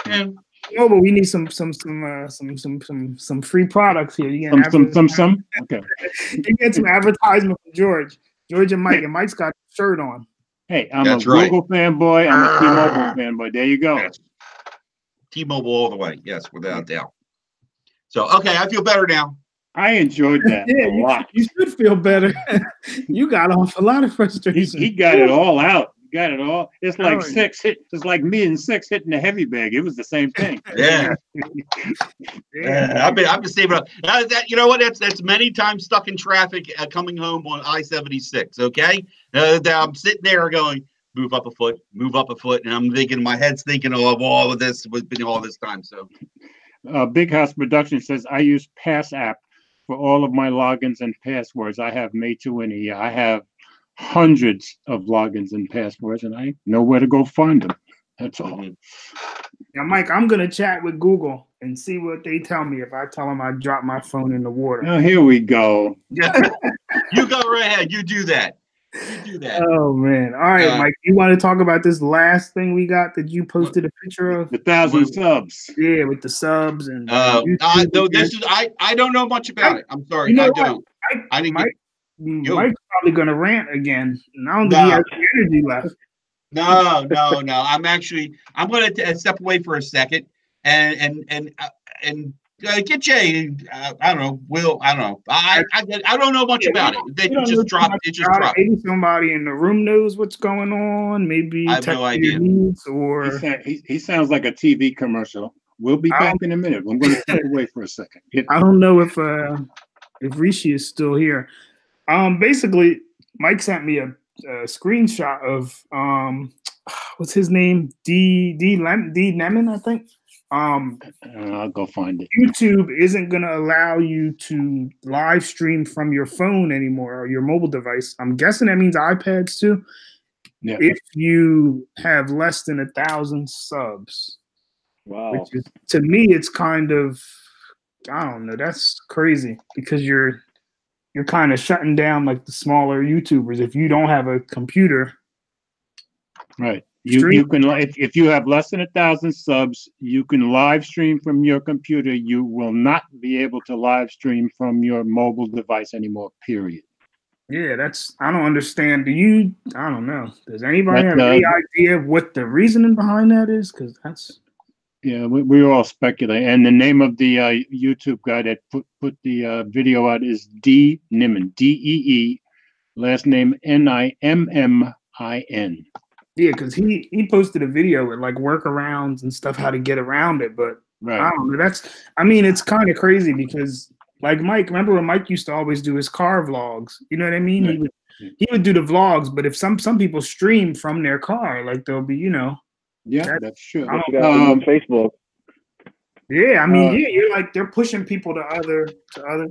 And but we need some free products here. You some. Okay. You get some advertisement from George and Mike, and Mike's got a shirt on. Hey, I'm a Google fanboy. I'm a T-Mobile fanboy. There you go. Yes. T-Mobile all the way. Yes, without doubt. So, okay, I feel better now. I enjoyed that a lot. You should feel better. You got off a lot of frustration. He got it all out. Got it all. It's like It's like me and Six hitting the heavy bag. It was the same thing. Yeah. I've been saving up. You know what? That's many times stuck in traffic coming home on I-76. Okay, I'm sitting there going, move up a foot, and I'm thinking, my head's thinking of all of this within all this time. So, Big House Production says I use Pass App for all of my logins and passwords. I have made too many. I have hundreds of logins and passwords, and I know where to go find them. That's all. Now, Mike, I'm gonna chat with Google and see what they tell me if I tell them I dropped my phone in the water. Oh, here we go. Yeah. You go right ahead. You do that. Oh man! All right, Mike. You want to talk about this last thing we got that you posted a picture of? The 1,000 subs. Yeah, with the subs and. I don't know much about it. I'm sorry, I don't. I didn't. Mike's probably gonna rant again. And I don't think he has the energy left. No. I'm going to step away for a second and Get Jay. I don't know. Will. I don't know. I don't know much about it. They just dropped. It just dropped. Maybe somebody in the room knows what's going on. Maybe I have no idea. Or he sounds like a TV commercial. We'll be back in a minute. I'm going to step away for a second. I don't know if Rishi is still here. Basically, Mike sent me a screenshot of what's his name? D Lemon, I think. I'll go find it. YouTube isn't going to allow you to live stream from your phone anymore or your mobile device. I'm guessing that means iPads too. Yeah. If you have less than 1,000 subs. Wow. Which is, to me, it's kind of, I don't know, that's crazy because you're kind of shutting down like the smaller YouTubers if you don't have a computer. Right. You can, if you have less than 1,000 subs, you can live stream from your computer. You will not be able to live stream from your mobile device anymore, period. Yeah, I don't understand. I don't know. Does anybody have any idea what the reasoning behind that is? Because that's... Yeah, we all speculate. And the name of the YouTube guy that put the video out is D Nimmin, Dee, last name Nimmin. Yeah, because he posted a video with like workarounds and stuff how to get around it, but right. I don't know. It's kind of crazy because like Mike, remember when Mike used to always do his car vlogs? You know what I mean? Right. He would do the vlogs, but if some people stream from their car, like they'll be, Yeah, that's true. On Facebook. Yeah, I mean, you're like they're pushing people to other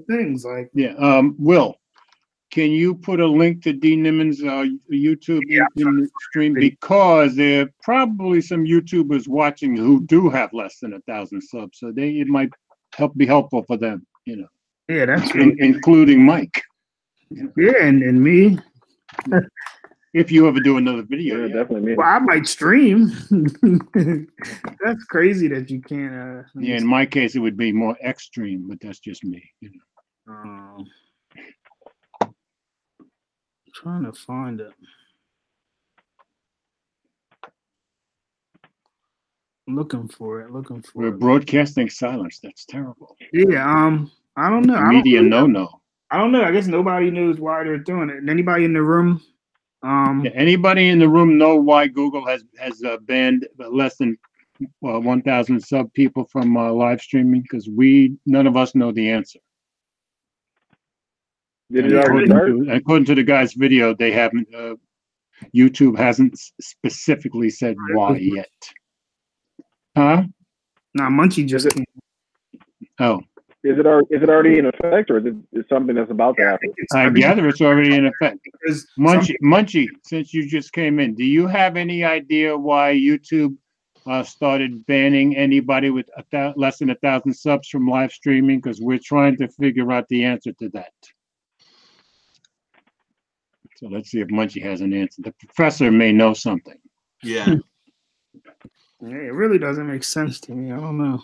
things. Like, yeah, Will, can you put a link to D Nimmin's YouTube in the stream, because there are probably some YouTubers watching who do have less than 1,000 subs, so it might be helpful for them, Yeah, that's including Mike. Yeah, and me. If you ever do another video, definitely me. Well, I might stream. That's crazy that you can't. Yeah, in my case, it would be more extreme, but that's just me. Trying to find it. Looking for it. We're broadcasting silence. That's terrible. Yeah. I don't know. Media no. I don't know. I guess nobody knows why they're doing it. Anybody in the room? Anybody in the room know why Google has banned less than 1,000 sub people from live streaming? Because none of us know the answer. According to the guy's video, they haven't. YouTube hasn't specifically said why yet. Huh? Nah, Munchie just. Oh. Is it already in effect, or is it something that's about to happen? I gather it's already in effect. Munchie, since you just came in, do you have any idea why YouTube started banning anybody with less than 1,000 subs from live streaming? Because we're trying to figure out the answer to that. So let's see if Munchie has an answer. The professor may know something. Yeah. Yeah, it really doesn't make sense to me. I don't know.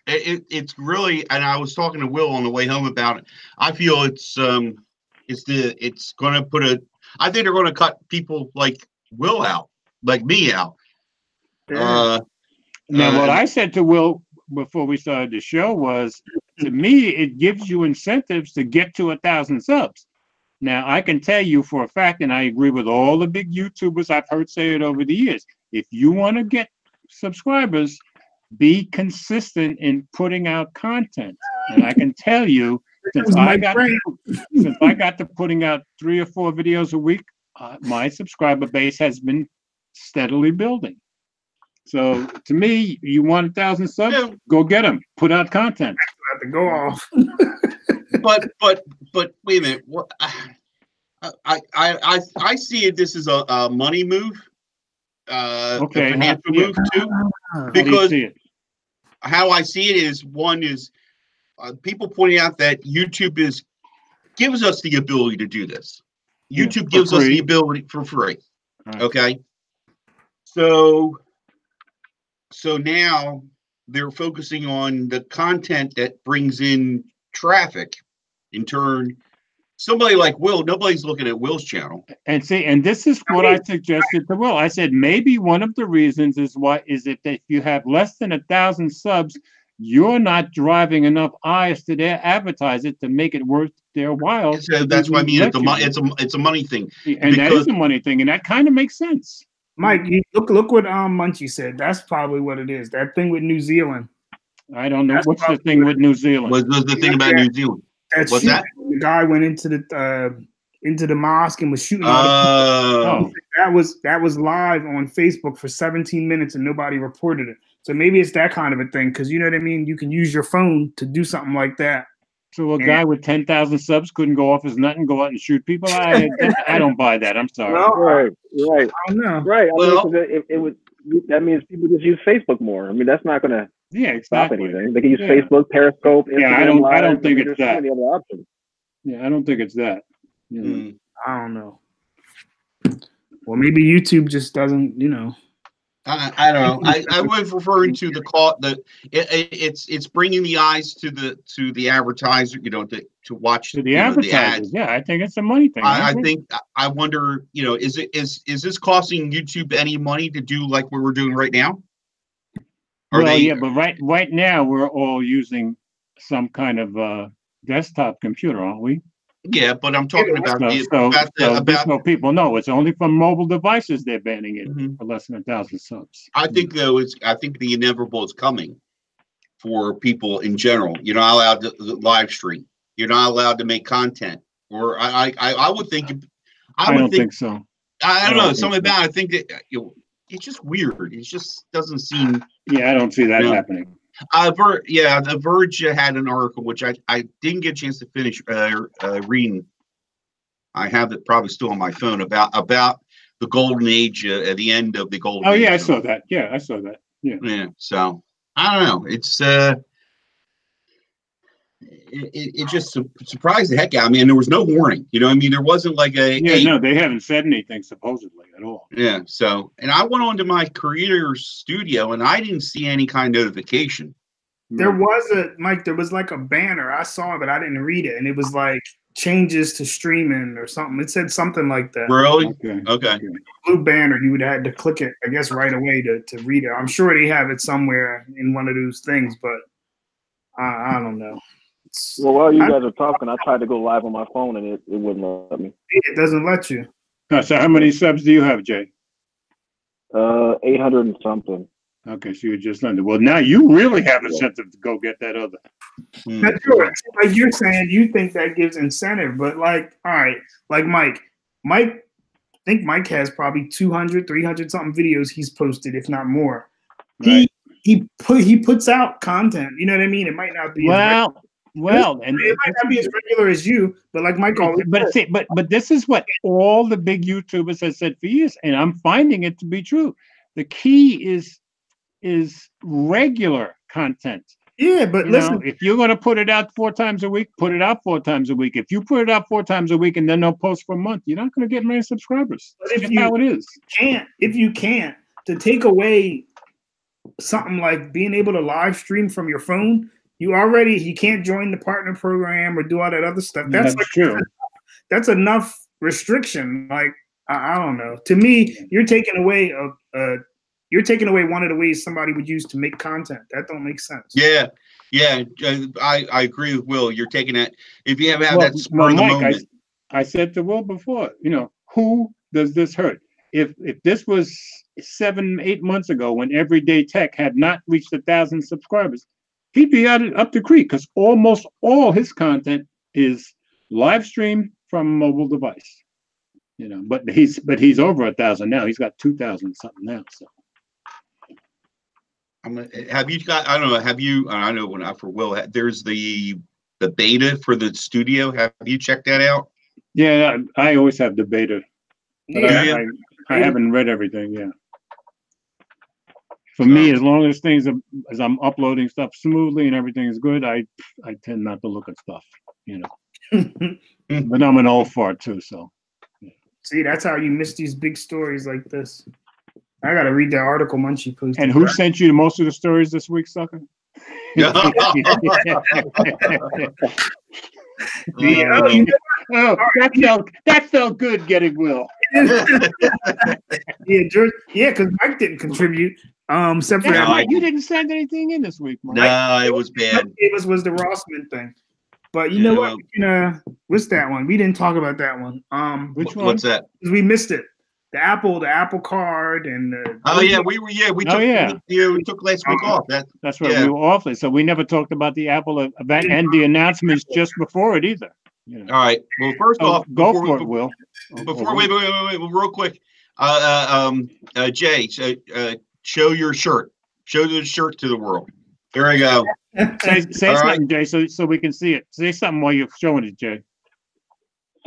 It's really, and I was talking to Will on the way home about it. I feel it's going to put I think they're going to cut people like Will out, like me out. Yeah. Now, what I said to Will before we started the show was, to me, it gives you incentives to get to 1,000 subs. Now, I can tell you for a fact, and I agree with all the big YouTubers I've heard say it over the years, if you want to get subscribers, be consistent in putting out content. And I can tell you, since I got to putting out 3 or 4 videos a week, my subscriber base has been steadily building. So to me, you want 1,000 subs, go get them. Put out content. I have to go off. but wait a minute. What I see it. This is a money move. A financial move too. Because how I see it is, one is people pointing out that YouTube gives us the ability to do this. YouTube gives us the ability for free. Right. Okay. So now they're focusing on the content that brings in traffic. In turn, somebody like Will, nobody's looking at Will's channel. And this is what I suggested to Will. I said maybe one of the reasons is that if you have less than 1,000 subs, you're not driving enough eyes to their advertisers to make it worth their while. So that's what I mean. It's a money thing. And that is a money thing, and that kind of makes sense. Mike, look what Munchie said. That's probably what it is. That thing with New Zealand. I don't know. What's the thing with New Zealand? What's the thing about New Zealand? What's that? The guy went into the mosque and was shooting. That was live on Facebook for 17 minutes and nobody reported it. So maybe it's that kind of a thing, because you know what I mean. You can use your phone to do something like that. So a guy with 10,000 subs couldn't go off his nut and go out and shoot people. I don't buy that. I'm sorry. Well, right. I don't know. Right. It would. That means people just use Facebook more. I mean, that's not going to stop anything. They can use Facebook, Periscope, Instagram. I don't think it's that. Many other options. Yeah, I don't think it's that. I don't know. Well, maybe YouTube just doesn't. I don't know. I was referring to the call that it's bringing the eyes to the advertiser, to watch the advertisers. Yeah, I think it's a money thing. I wonder, is this costing YouTube any money to do like what we're doing right now? But right now we're all using some kind of desktop computer, aren't we? Yeah, but I'm talking about people know it's only from mobile devices they're banning it for less than 1,000 subs. I think the inevitable is coming for people in general. You're not allowed to live stream. You're not allowed to make content. Or I would think. I don't think so. I don't know. Something about I think that it's just weird. It just doesn't seem. Yeah, I don't see that happening. The Verge had an article which I didn't get a chance to finish reading. I have it probably still on my phone about the golden age at the end of the golden. Oh age. Yeah, I saw that. Yeah, I saw that. Yeah. Yeah. So I don't know. It's it just surprised the heck out of me, and there was no warning. You know, I mean, there wasn't like no, they haven't said anything supposedly at all. Yeah. So, and I went on to my Creator Studio, and I didn't see any kind of notification. There was like a banner. I saw it, but I didn't read it, and it was like changes to streaming or something. It said something like that. Really? Okay. Blue banner. You would have to click it, I guess, right away to read it. I'm sure they have it somewhere in one of those things, but I don't know. Well, while you guys are talking, I tried to go live on my phone and it wouldn't let me. It doesn't let you. So how many subs do you have, Jay? 800 and something. Okay, so you're just under. Well, now you really have incentive to go get that other. That's true. Like you're saying, you think that gives incentive, but like, all right, like Mike, I think Mike has probably 200, 300 something videos he's posted, if not more. Right. He puts out content. You know what I mean? It might not be. And it might not be as regular as you, but like Mike always said. But this is what all the big YouTubers have said for years, and I'm finding it to be true. The key is regular content. Yeah, but listen, if you're going to put it out 4 times a week, put it out 4 times a week. If you put it out 4 times a week and then don't post for a month, you're not going to get many subscribers. That's just how it is. If you can't, to take away something like being able to live stream from your phone, you can't join the partner program or do all that other stuff. That's true. That's enough restriction. Like I don't know. To me, you're taking away one of the ways somebody would use to make content. That don't make sense. Yeah. I agree with Will. You're taking that. If you have that spur of the moment. I said to Will before, who does this hurt? If this was 7-8 months ago when Everyday Tech had not reached 1,000 subscribers, he'd be up the creek because almost all his content is live stream from a mobile device. But he's over 1,000 now. He's got 2,000 something now. So. Have you got? I don't know. Have you? I know when for Will, there's the beta for the studio. Have you checked that out? Yeah, I always have the beta. But I haven't read everything. Yeah. For me, as long as as I'm uploading stuff smoothly and everything is good, I tend not to look at stuff. But I'm an old fart too, so. Yeah. See, that's how you miss these big stories like this. I gotta read that article Munchie posted. And who sent you most of the stories this week, sucker? That felt good getting Will. Yeah, because Mike didn't contribute. Except for that, you didn't send anything in this week, Mike. No, it was bad. It was the Rossman thing. But you know what? What's that one? We didn't talk about that one. Which one? What's that? We missed it. The Apple Card and we took last week off. That's right. We were off it, so we never talked about the Apple event and the announcements just before it either. All right. Well, first off, go for it, Will. Wait, real quick. Jay, show your shirt. Show the shirt to the world. There we go. Say something, Jay, so we can see it. Say something while you're showing it, Jay.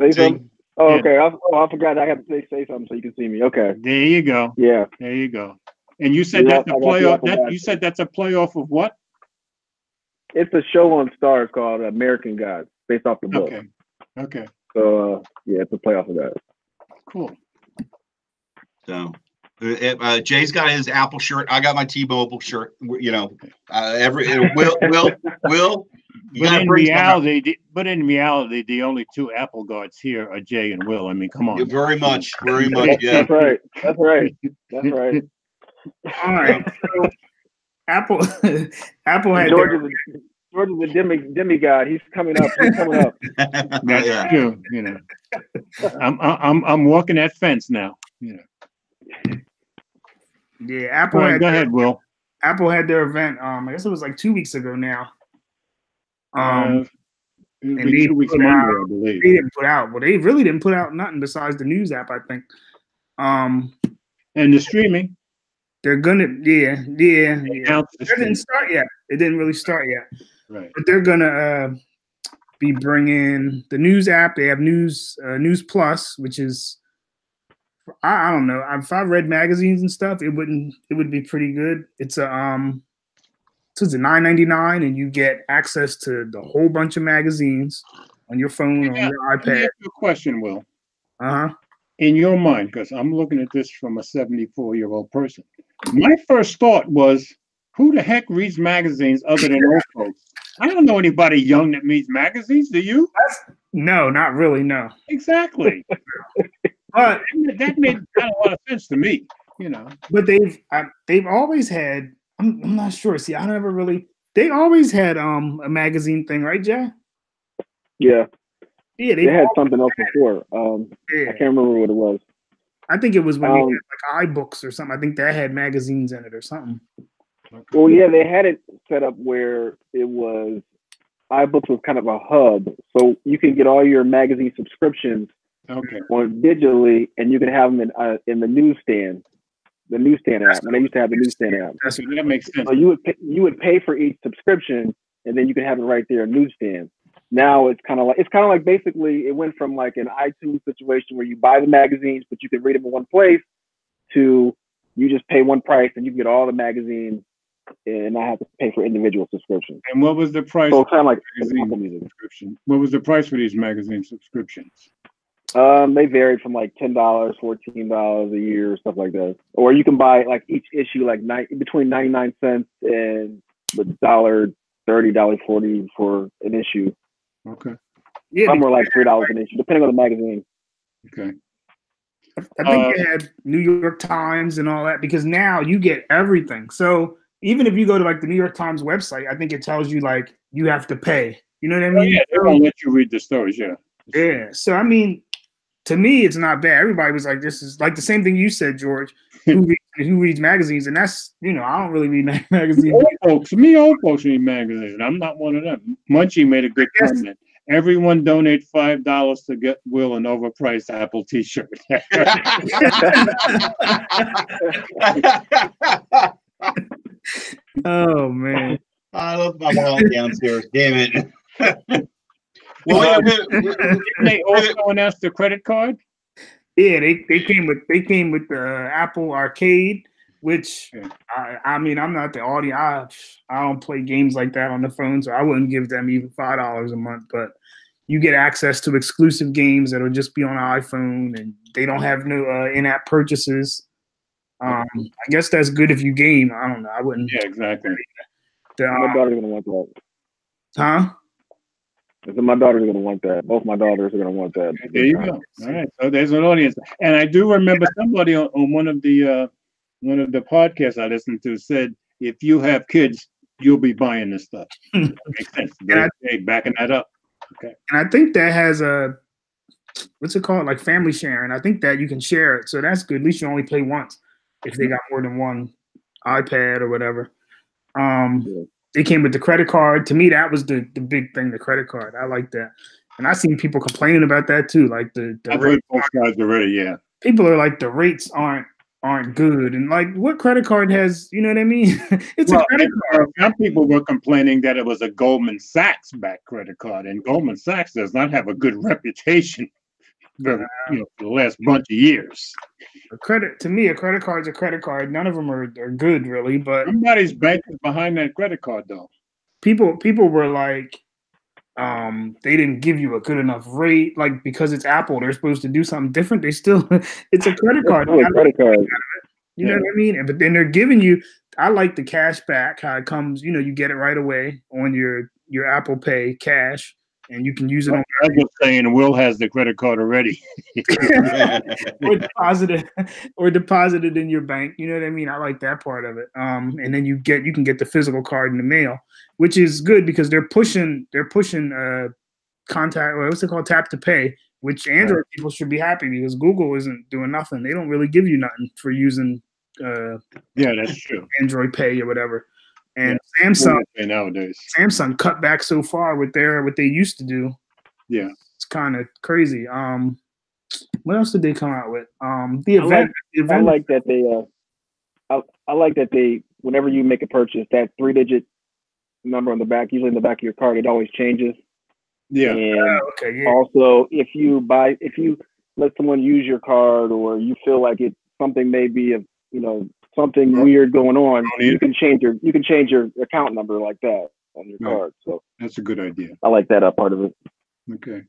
Say something. Oh, okay. I forgot. I have to say something so you can see me. Okay. There you go. Yeah. There you go. And you said that's a playoff. You said that's a playoff of what? It's a show on Starz called American Gods, based off the book. Okay. So it's a playoff of that. Cool. So, Jay's got his Apple shirt. I got my T-Mobile shirt. You know, Will. But in reality, the only two Apple guards here are Jay and Will. I mean, come on. Very much. Yeah. That's right. All right. So Apple had George is a demigod. He's coming up. That's true. You know, I'm walking that fence now. You know. Yeah, Apple. Go ahead, Will. Apple had their event. I guess it was like 2 weeks ago now. And they 2 weeks Monday, I believe. They didn't put out. Well, they really didn't put out nothing besides the news app, I think. And the streaming. They're gonna, yeah. It didn't start yet. It didn't really start yet. Right. But they're gonna be bringing the news app. They have News Plus, which is, I don't know. If I read magazines and stuff, it would be pretty good. It's $9.99, and you get access to the whole bunch of magazines on your phone, on your iPad. Let me ask you a question, Will. In your mind, because I'm looking at this from a 74-year-old person. My first thought was, who the heck reads magazines other than old folks? I don't know anybody young that reads magazines. Do you? No, not really. No. Exactly. But that made a lot of sense to me, you know. But they've always had. I'm not sure. See, I never really. They always had a magazine thing, right, Jay? Yeah. Yeah, they had something else before. I can't remember what it was. I think it was when you had like iBooks or something. I think that had magazines in it or something. Well, yeah, they had it set up where it was iBooks was kind of a hub, so you can get all your magazine subscriptions on digitally, and you can have them in the newsstand app. When they used to have the newsstand app, that makes sense. So you would pay for each subscription, and then you can have it right there in newsstand. Now it's kind of like basically it went from like an iTunes situation where you buy the magazines, but you can read them in one place, to you just pay one price and you can get all the magazines and not have to pay for individual subscriptions. And what was the price? So kind of like magazine subscription. What was the price for these magazine subscriptions? They varied from like $10, $14 a year, stuff like that. Or you can buy like each issue like between 99 cents and $1.30, $1.40 for an issue. Okay. Yeah. Some were like $3 an issue, depending on the magazine. Okay. I think they had New York Times and all that, because now you get everything. So even if you go to like the New York Times website, I think it tells you like you have to pay. You know what I mean? Yeah, they won't let you read the stories. Yeah. Yeah. So I mean, to me, it's not bad. Everybody was like, "This is like the same thing you said, George." Who reads magazines? And that's, I don't really read magazines. Old folks read magazines, and I'm not one of them. Munchie made a good comment. Everyone donate $5 to get Will an overpriced Apple T-shirt. Oh man, I love my wallet downstairs. Damn it. Well, they also announced the credit card. Yeah, they came with the Apple Arcade, which I mean, I'm not the audience. I don't play games like that on the phone, so I wouldn't give them even $5 a month. But you get access to exclusive games that'll just be on an iPhone, and they don't have no in-app purchases. I guess that's good if you game. I don't know. I wouldn't. Yeah, exactly. My daughter's gonna want that. Huh? My daughter's gonna want that. Both my daughters are gonna want that. There you go. All right. So there's an audience, and I do remember somebody on one of the one of the podcasts I listened to said, if you have kids, you'll be buying this stuff. Makes sense. They backing that up. Okay. And I think that has a, what's it called? Like family sharing. I think that you can share it. So that's good. At least you only pay once if they got more than one iPad or whatever. They came with the credit card. To me, that was the big thing, the credit card. I like that. And I've seen people complaining about that too. Like I've heard both sides already, yeah. People are like, the rates aren't good. And like, what credit card has, you know what I mean? It's a credit card. Some people were complaining that it was a Goldman Sachs backed credit card, and Goldman Sachs does not have a good reputation for the last bunch of years. To me, a credit card's a credit card. None of them are good, really. But somebody's bank is behind that credit card, though. People were like, they didn't give you a good enough rate. Like, because it's Apple, they're supposed to do something different. They still, it's a credit card. It's a credit card. You know what I mean? But then they're giving you. I like the cash back. How it comes, you get it right away on your Apple Pay cash. And you can use it on. I'm just saying, Will has the credit card already. or deposited in your bank. You know what I mean? I like that part of it. And then you can get the physical card in the mail, which is good because they're pushing contact. What's it called? Tap to pay, which Android people should be happy because Google isn't doing nothing. They don't really give you nothing for using. Yeah, that's true. Android Pay or whatever. And Samsung nowadays, Samsung cut back so far with what they used to do. Yeah, it's kind of crazy. What else did they come out with? The event. I like that they. I like that they. Whenever you make a purchase, that 3-digit number on the back, usually in the back of your card, it always changes. Yeah. And also, if you let someone use your card, or you feel like something may be something weird going on, you can change your account number like that on your card. So that's a good idea. I like that part of it. Okay.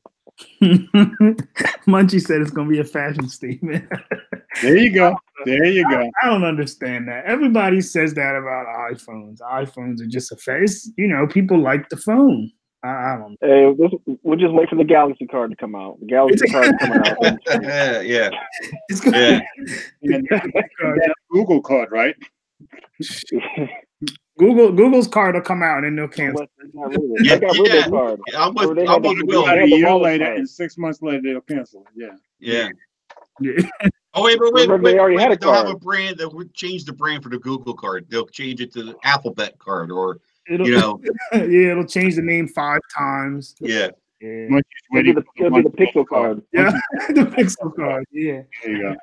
Munchie said it's gonna be a fashion statement. There you go. I don't understand that. Everybody says that about iPhones. iPhones are just a face. People like the phone. I don't know. Hey, we'll just wait for the Galaxy card to come out. The Galaxy card coming out. Yeah. It's good. Google card, right? Google's card will come out and they'll cancel. I got Ribbon card. I'm with Will. About a year later and 6 months later they'll cancel it. Yeah. Yeah. Oh wait, they already had a they'll card. have a brand that would change the brand for the Google card. They'll change it to the Alphabet card, or it'll change the name 5 times. Yeah. It'll be the Pixel card. Yeah, the Pixel card. Yeah. There you go.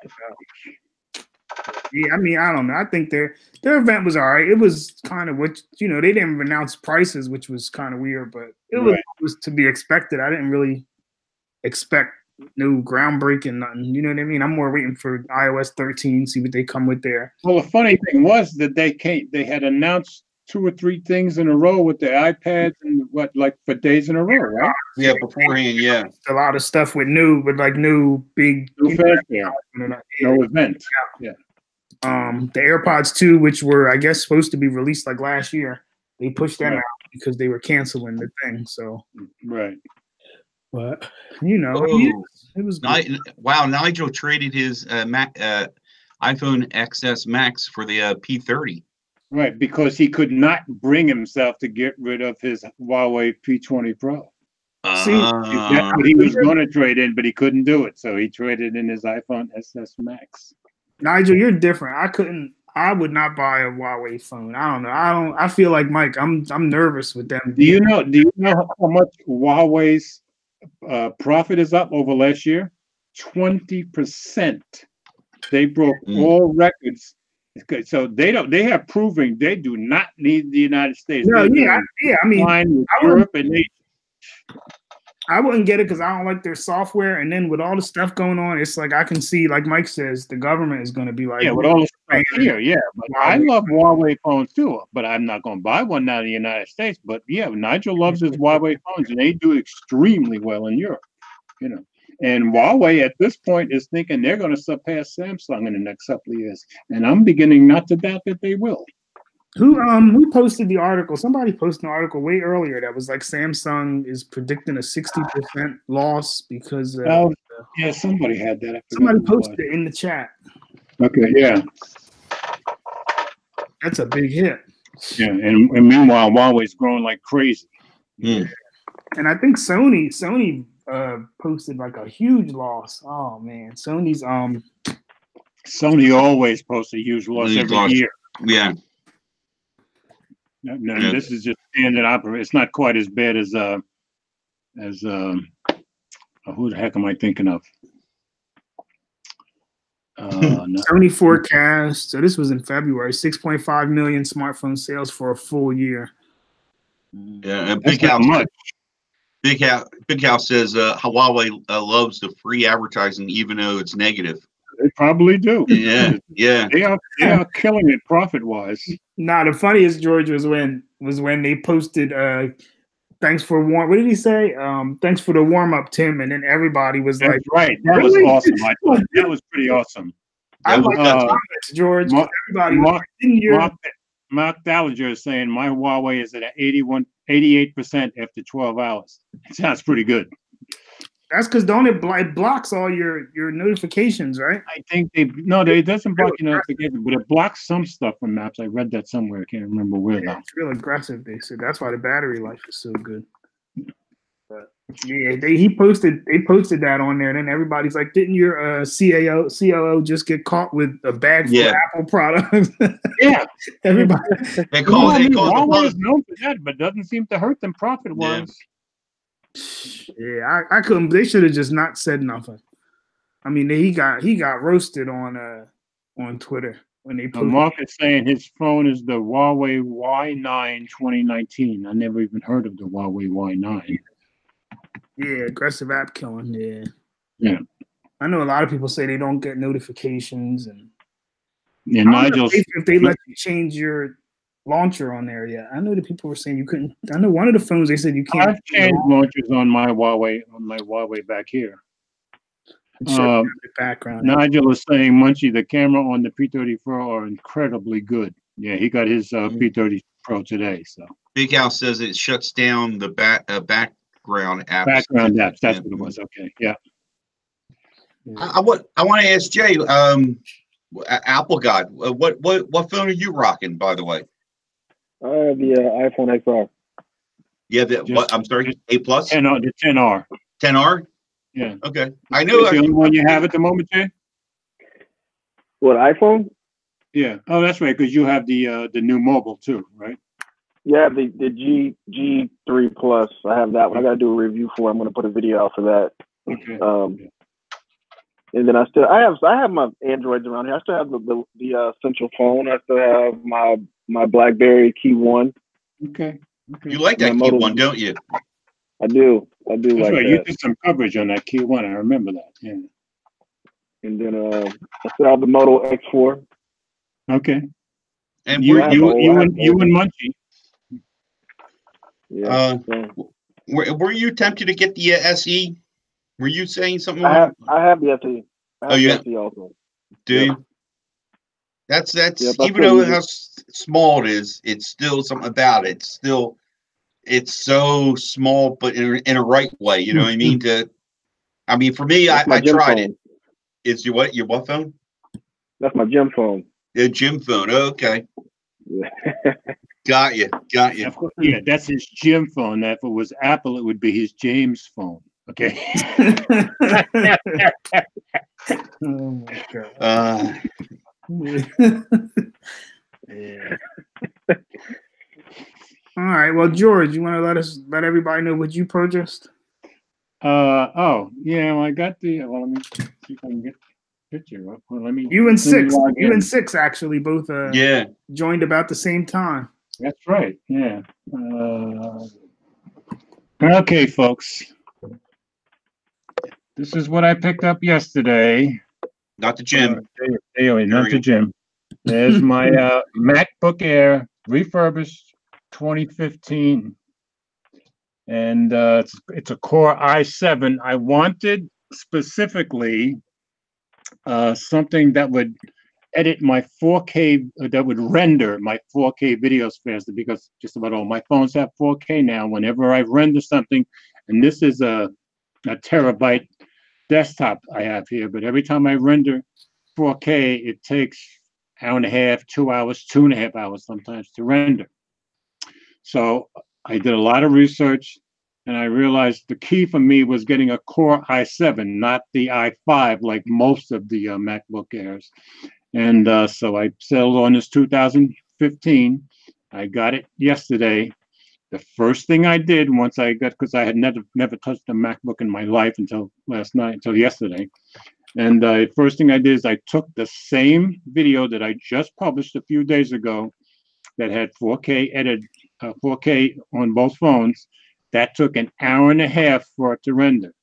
Yeah, I mean, I don't know. I think their event was all right. It was kind of what they didn't announce prices, which was kind of weird, but it was to be expected. I didn't really expect no groundbreaking nothing. You know what I mean? I'm more waiting for iOS 13, see what they come with there. Well, the funny thing was that they had announced 2 or 3 things in a row with the iPads and for days in a row, right? Yeah, beforehand, yeah. A lot of stuff with no big fanfare. No event. Yeah. The AirPods 2, which were, I guess, supposed to be released like last year, they pushed them out because they were canceling the thing. So right. But it was good. Wow, Nigel traded his iPhone XS Max for the P30. Right, because he could not bring himself to get rid of his Huawei P20 Pro. See, that's what he was going to trade in, but he couldn't do it, so he traded in his iPhone XS Max. Nigel, you're different. I would not buy a Huawei phone. I don't know. I feel like Mike. I'm nervous with them. Do you know how much Huawei's profit is up over last year? 20%. They broke all records. So they have proven they do not need the United States. No, I mean, Europe and I wouldn't get it because I don't like their software. And then with all the stuff going on, it's like I can see, like Mike says, the government is going to be like, with all the stuff here, But I love Huawei phones too, but I'm not going to buy one out of the United States. But Nigel loves his Huawei phones, and they do extremely well in Europe. And Huawei at this point is thinking they're going to surpass Samsung in the next couple of years, and I'm beginning not to doubt that they will. Who posted the article? Somebody posted an article way earlier that was like Samsung is predicting a 60% loss because somebody had that. Somebody posted it in the chat. Okay, yeah. That's a big hit. Yeah, and meanwhile, Huawei's growing like crazy. Mm. And I think Sony posted like a huge loss. Oh man, Sony's Sony always posts a huge loss Huge every loss. year. Yeah. No, Yeah. this is just standard opera. It's not quite as bad as who the heck am I thinking of? No. Sony forecast. So this was in February. 6.5 million smartphone sales for a full year. Yeah. And That's not much. Big House says Huawei loves the free advertising, even though it's negative. They probably do. Yeah. Yeah. They are killing it profit wise. Nah, the funniest, George, was when they posted thanks for what did he say? Thanks for the warm up, Tim, and then everybody was That's like, right. That was awesome. I thought that was pretty awesome. I like the comments, George. Everybody was like, Mark Dallinger is saying my Huawei is at 88% after 12 hours. It sounds pretty good. That's because it blocks all your notifications, right? I think it doesn't block your notifications, but it blocks some stuff from maps. I read that somewhere. I can't remember where though. It's real aggressive. They said that's why the battery life is so good. But yeah, they posted that on there, and then everybody's like, "Didn't your COO just get caught with a bag full of Apple products?" Yeah, everybody. They call Huawei is known for that, but doesn't seem to hurt them profit wise. Yeah, I couldn't. They should have just not said nothing. I mean, he got roasted on Twitter when they. Mark is saying his phone is the Huawei Y9 2019. I never even heard of the Huawei Y9. Yeah, aggressive app killing. Yeah. Yeah. I know a lot of people say they don't get notifications, and Nigel, if they let you change your launcher on there, yeah. I know that people were saying you couldn't. I know one of the phones they said you can't. I've changed launchers on my Huawei back here. The background. Nigel is saying, Munchie, the camera on the P30 Pro are incredibly good. Yeah, he got his P30 Pro today. So Big House says it shuts down the background apps. Background apps. That's what it was. Okay, yeah. I want to ask Jay, Apple God, what phone are you rocking, by the way? I have the iPhone XR. Yeah, what? I'm sorry, A plus. 10R, the 10R. 10R. Yeah. Okay, I know. That's the only one you have at the moment, Jay? What, iPhone? Yeah. Oh, that's right, because you have the new mobile too, right? Yeah, the G3 Plus. I have that one. I got to do a review for. I'm going to put a video out for that. Okay. And then I have my Androids around here. I still have the Essential phone. I still have my BlackBerry Key One. Okay. You like that Key One, don't you? I do. That's like right. that. You did some coverage on that Key One. I remember that. Yeah. And then I still have the Moto X4. Okay. And you and Munchie. Yeah. Were you tempted to get the SE? Were you saying something? I have the SE. I have the SE also. Do you? That's Yep, even though how small it is, it's still something about it. It's so small, but in a right way. You know what I mean? For me, I tried it. It's your what phone? That's my gym phone. The gym phone. Okay. Got you. Yeah, that's his gym phone. If it was Apple, it would be his James phone. Okay. Oh my God. Yeah. All right. Well, George, you want to let everybody know what you purchased? Oh yeah. Well, I got the. Well, let me see if I can get the picture up. Well, You and six actually both joined about the same time. That's right. Yeah. Okay, folks. This is what I picked up yesterday. Not the gym. Not the gym. There's my MacBook Air refurbished 2015. And it's a Core i7. I wanted specifically something that would edit my 4K, that would render my 4K videos faster, because just about all my phones have 4K now. Whenever I render something, and this is a terabyte desktop I have here, but every time I render 4K, it takes hour and a half, 2 hours, 2.5 hours sometimes to render. So I did a lot of research, and I realized the key for me was getting a Core i7, not the i5 like most of the MacBook Airs. And so I settled on this 2015. I got it yesterday. The first thing I did once I got, because I had never touched a MacBook in my life until yesterday. And the first thing I did is I took the same video that I just published a few days ago that had 4K on both phones. That took an hour and a half for it to render.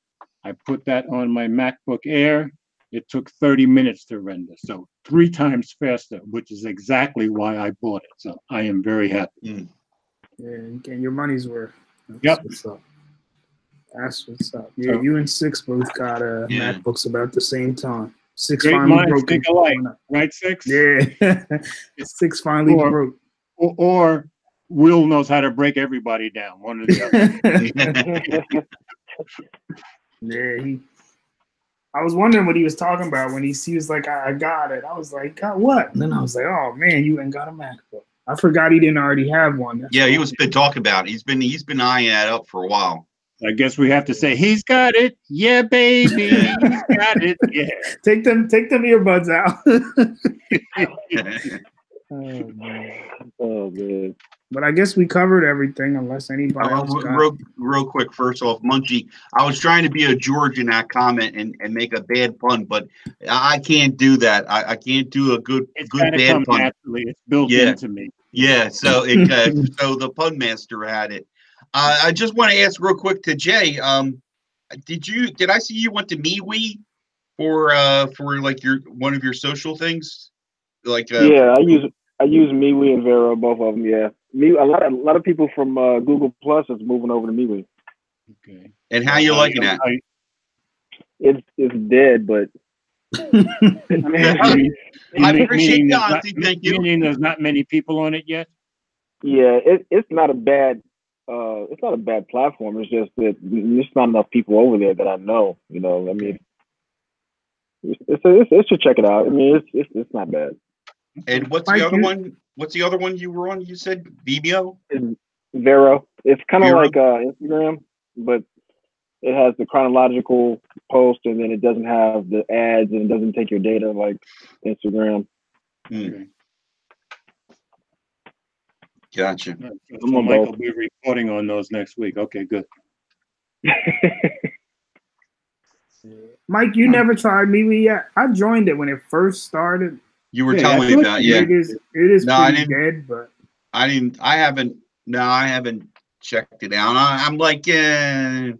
I put that on my MacBook Air. It took 30 minutes to render. So 3 times faster, which is exactly why I bought it. So I am very happy. Yeah, and your money's worth. That's Yep. what's up. That's what's up. Yeah, you and Six both got MacBooks about the same time. Six Great finally minds broke. think alike, right, Six? Yeah, Six finally broke. Or Will knows how to break everybody down. One or the other. Yeah, I was wondering what he was talking about when he was like, I got it. I was like, got what? And then I was like, oh man, you ain't got a MacBook. I forgot he didn't already have one. That's he was been talking about it. He's been eyeing that up for a while. I guess we have to say he's got it. Yeah, baby, he's got it. Yeah. Take them earbuds out. Oh man. But I guess we covered everything, unless anybody else got real quick. First off, Munchie, I was trying to be a George in that comment and make a bad pun, but I can't do that. I can't do a good bad pun. Naturally. It's built into me. Yeah, so so the pun master had it. I just want to ask real quick to Jay. Did I see you went to MeWe for like one of your social things? Like yeah, I use MeWe and Vero, both of them. Yeah, a lot of people from Google Plus is moving over to MeWe. Okay. And how you liking that? It's dead, but I appreciate the honesty. Thank you. Meaning there's not many people on it yet. Yeah, it's not a bad platform. It's just that there's not enough people over there that I know. You know, I mean, it's to check it out. I mean, it's not bad. And what's the other one? What's the other one you were on? You said Vimeo? Vero. It's kind of like Instagram, but it has the chronological post, and then it doesn't have the ads, and it doesn't take your data like Instagram. Okay. Gotcha. So Mike will be reporting on those next week. Okay, good. Mike, you never tried MeWe yet? I joined it when it first started. You were telling me about it is pretty dead, but I haven't checked it out. I'm like, well,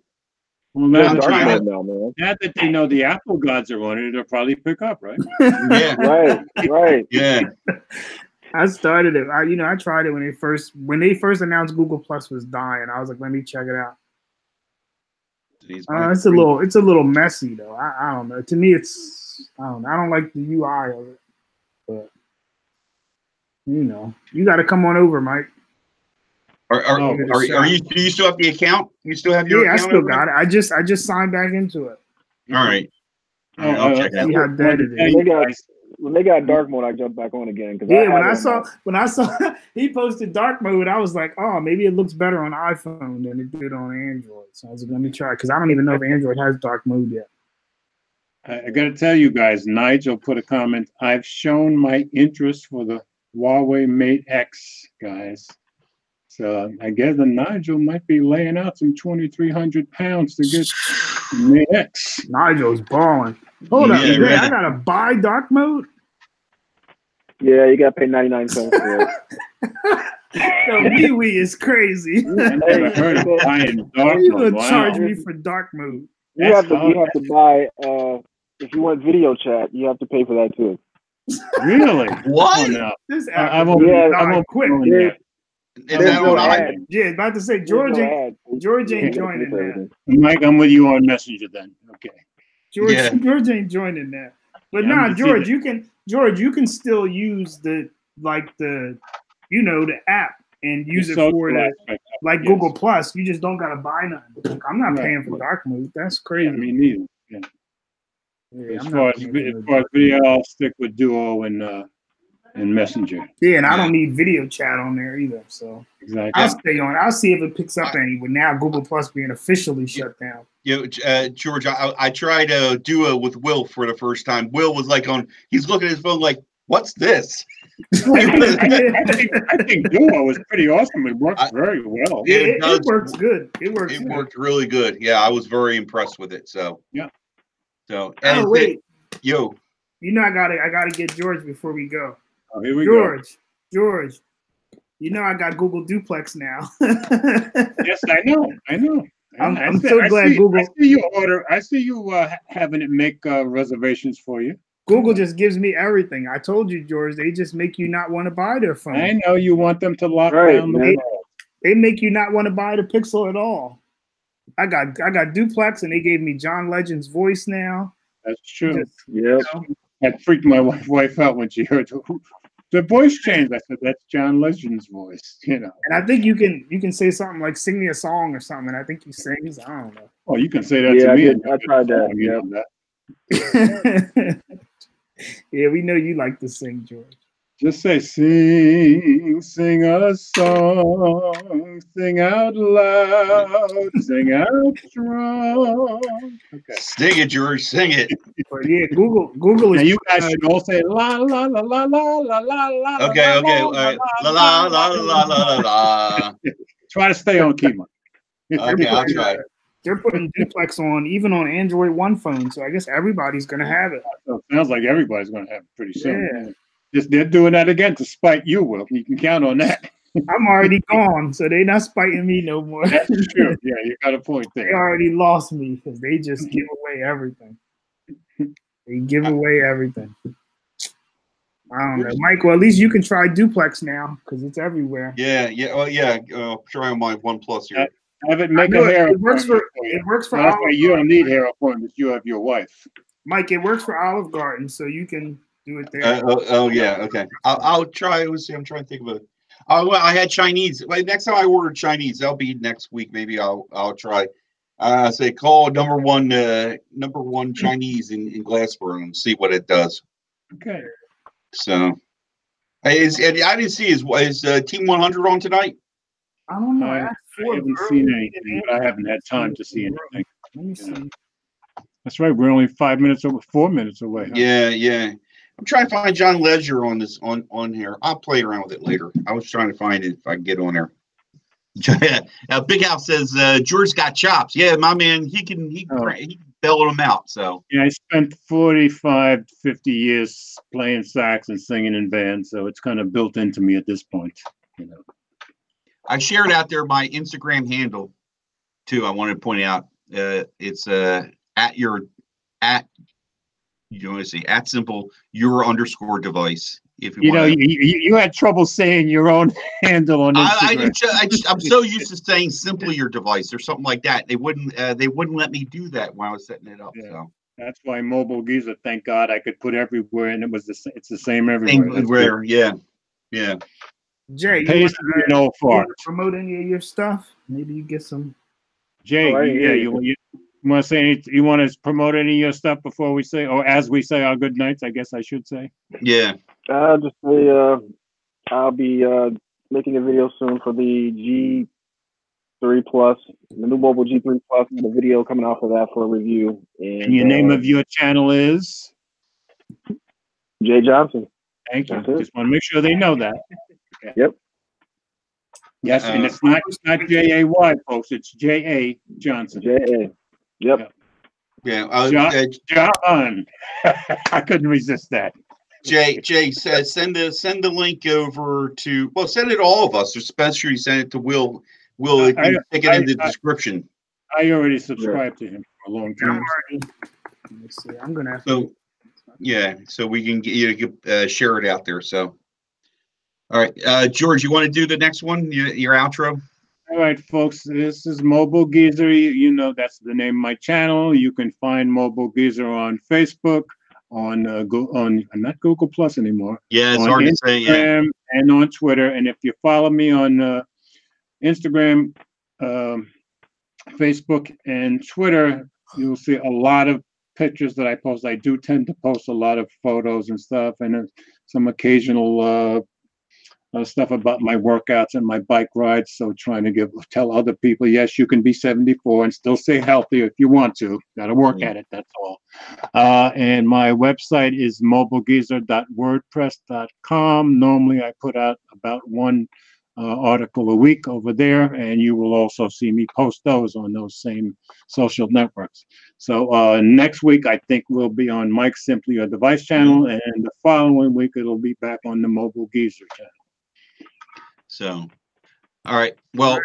now that they know the Apple gods are on it, it'll probably pick up, right? Yeah. right. Yeah. I started it. I tried it when they first announced Google Plus was dying. I was like, let me check it out. It's a little messy though. I don't know. To me, I don't like the UI of it. But you got to come on over, Mike. Do you still have the account? You still have your account? I still got it. I just signed back into it. All right. I'll check it out. See how dead it is. When they got dark mode, I jumped back on again. When I saw he posted dark mode, I was like, oh, maybe it looks better on iPhone than it did on Android. So I was like, let me try, because I don't even know if Android has dark mode yet. I got to tell you guys, Nigel put a comment. I've shown my interest for the Huawei Mate X, guys. So I guess the Nigel might be laying out some 2,300 pounds to get Mate X. Nigel's balling. Hold up, right. I gotta buy dark mode. Yeah, you gotta pay 99 cents for it. Yo, MeWe is crazy. I never heard of buying dark mode. You gonna charge me for dark mode? You have to buy. If you want video chat, you have to pay for that too. Really? What? Oh, no. This app I won't quit. Yeah, about to say George ain't joining that. Mike, I'm with you on Messenger then. Okay. George ain't joining that. But George, you can still use the app and use it for Google Plus. You just don't gotta buy nothing. I'm not paying for dark mode. That's crazy. Me neither. Yeah. As far as video, I'll stick with Duo and and Messenger. Yeah, and I don't need video chat on there either. So Exactly. I'll stay on. I'll see if it picks up any. But now Google Plus being officially shut down. George, I tried Duo with Will for the first time. Will was like he's looking at his phone like, what's this? I think Duo was pretty awesome. It works very well. It works good. It worked really good. Yeah, I was very impressed with it. So yeah. So wait. You know I gotta get George before we go. Oh, here we go. George. You know I got Google Duplex now. Yes, I know. I'm so glad Google. I see you having it make reservations for you. Google just gives me everything. I told you, George. They just make you not want to buy their phone. I know you want them to lock down the world. They make you not want to buy the Pixel at all. I got Duplex, and they gave me John Legend's voice now. That's true. Yeah. That freaked my wife out when she heard the voice change. I said, "That's John Legend's voice," And I think you can say something like "sing me a song" or something. And I think he sings. I don't know. Oh, you can say that to me. I tried that. Yeah. Yeah, we know you like to sing, George. Just say, sing a song, sing out loud, sing out strong. Okay. Sing it, George, sing it. But yeah, Google is. Now you guys should all say la la la la la la la la. Okay, all right. La la la la la la. Try to stay on key, Mike. Okay, I'll try. They're putting Duplex on even on Android One phone, so I guess everybody's gonna have it. So it sounds like everybody's gonna have it pretty soon. Yeah. They're doing that again to spite you, Will. You can count on that. I'm already gone, so they're not spiting me no more. That's true. Yeah, you got a point there. They already lost me because they just give away everything. They give away everything. I don't know, Mike. Well, at least you can try Duplex now because it's everywhere. Yeah. Well, yeah. Try on my OnePlus here. Have it make a hair. It works for. That's why you don't need hair appointments. You have your wife. Mike, it works for Olive Garden, so you can do it there. Yeah. Okay. I'll try. Let's see. I'm trying to think of I had Chinese. Next time I order Chinese, that'll be next week. Maybe I'll try. Say call number one Chinese in Glassboro and see what it does. Okay. So, I didn't see is Team 100 on tonight? I don't know. I haven't seen anything, but I haven't had time to see anything. Let me see. That's right. We're only 4 minutes away. Huh? Yeah. I'm trying to find John Ledger on this on here. I'll play around with it later. I was trying to find it if I can get on there. Big House says George got chops. Yeah, my man, he can bellow them out. So yeah, I spent 45, 50 years playing sax and singing in bands, so it's kind of built into me at this point. I shared out there my Instagram handle too. I wanted to point out it's at simple your _device. If you had trouble saying your own handle on Instagram. I'm so used to saying simply your device or something like that. They wouldn't let me do that when I was setting it up. Yeah. So that's why Mobile Geezer, thank God, I could put everywhere, and it's the same everywhere. Yeah. Jay, you want to promote any of your stuff? Maybe you get some. Jay, you want to say anything? You want to promote any of your stuff before we say, or as we say our good nights? I guess I should say. Yeah. Just say I'll be making a video soon for the G3 Plus, the new mobile G3 Plus, and the video coming out for that for a review. And your name of your channel is Jay Johnson. Thank you. Just want to make sure they know that. Okay. Yep. Yes, and it's not J-A-Y, folks. It's J-A Johnson. J-A. Yep. Yeah. John. I couldn't resist that. Jay says send the link over to send it to all of us, especially send it to Will. Will take it in the description. I already subscribed to him for a long time. Let's see. I'm gonna have so we can get share it out there. So all right, George, you want to do the next one? Your outro. All right, folks. This is Mobile Geezer. You know that's the name of my channel. You can find Mobile Geezer on Facebook, on not Google Plus anymore. Yeah, it's hard to say. Yeah, and on Twitter. And if you follow me on Instagram, Facebook, and Twitter, you'll see a lot of pictures that I post. I do tend to post a lot of photos and stuff, and some occasional stuff about my workouts and my bike rides. So trying to tell other people, yes, you can be 74 and still stay healthy if you want to. Got to work at it. That's all. And my website is mobilegeezer.wordpress.com. Normally I put out about one article a week over there, and you will also see me post those on those same social networks. So next week, I think we'll be on Mike's Simply Your Device channel, and the following week, it'll be back on the Mobile Geezer channel. So, all right. Well,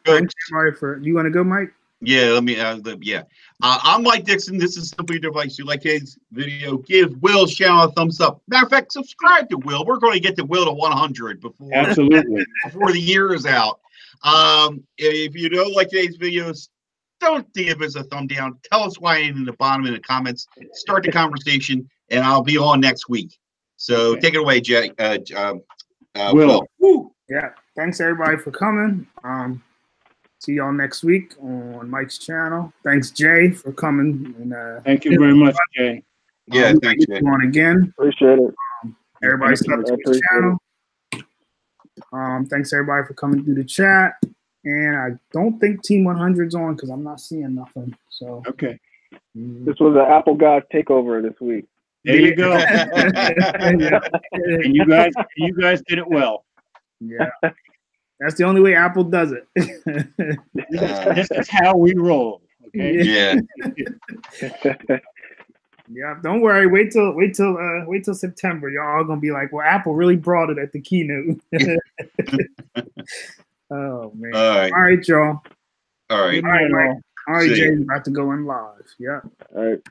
thanks everybody for. You want to go, Mike? Yeah, let me. I'm Mike Dixon. This is Simply Your Device. If you like today's video, give Will's channel a thumbs up. Matter of fact, subscribe to Will. We're going to get the Will to 100 before the year is out. If you don't like today's videos, don't give us a thumb down. Tell us why in the bottom in the comments. Start the conversation, and I'll be on next week. So take it away, Jay. Will. Woo. Yeah. Thanks everybody for coming. See y'all next week on Mike's channel. Thanks, Jay, for coming. And, thank you very much, Jay. Yeah, thanks, Jay. On again. Appreciate it. Everybody sub to the channel. Thanks everybody for coming through the chat. And I don't think Team 100's on because I'm not seeing nothing. So okay. This was an Apple God's takeover this week. There you go. And you guys did it well. Yeah. That's the only way Apple does it. This is how we roll. Okay. Yeah. Yeah. Don't worry. Wait till September. Y'all gonna be like, well, Apple really brought it at the keynote. Oh man. All right, y'all. All right. All right, Jay. About to go in live. Yeah. All right.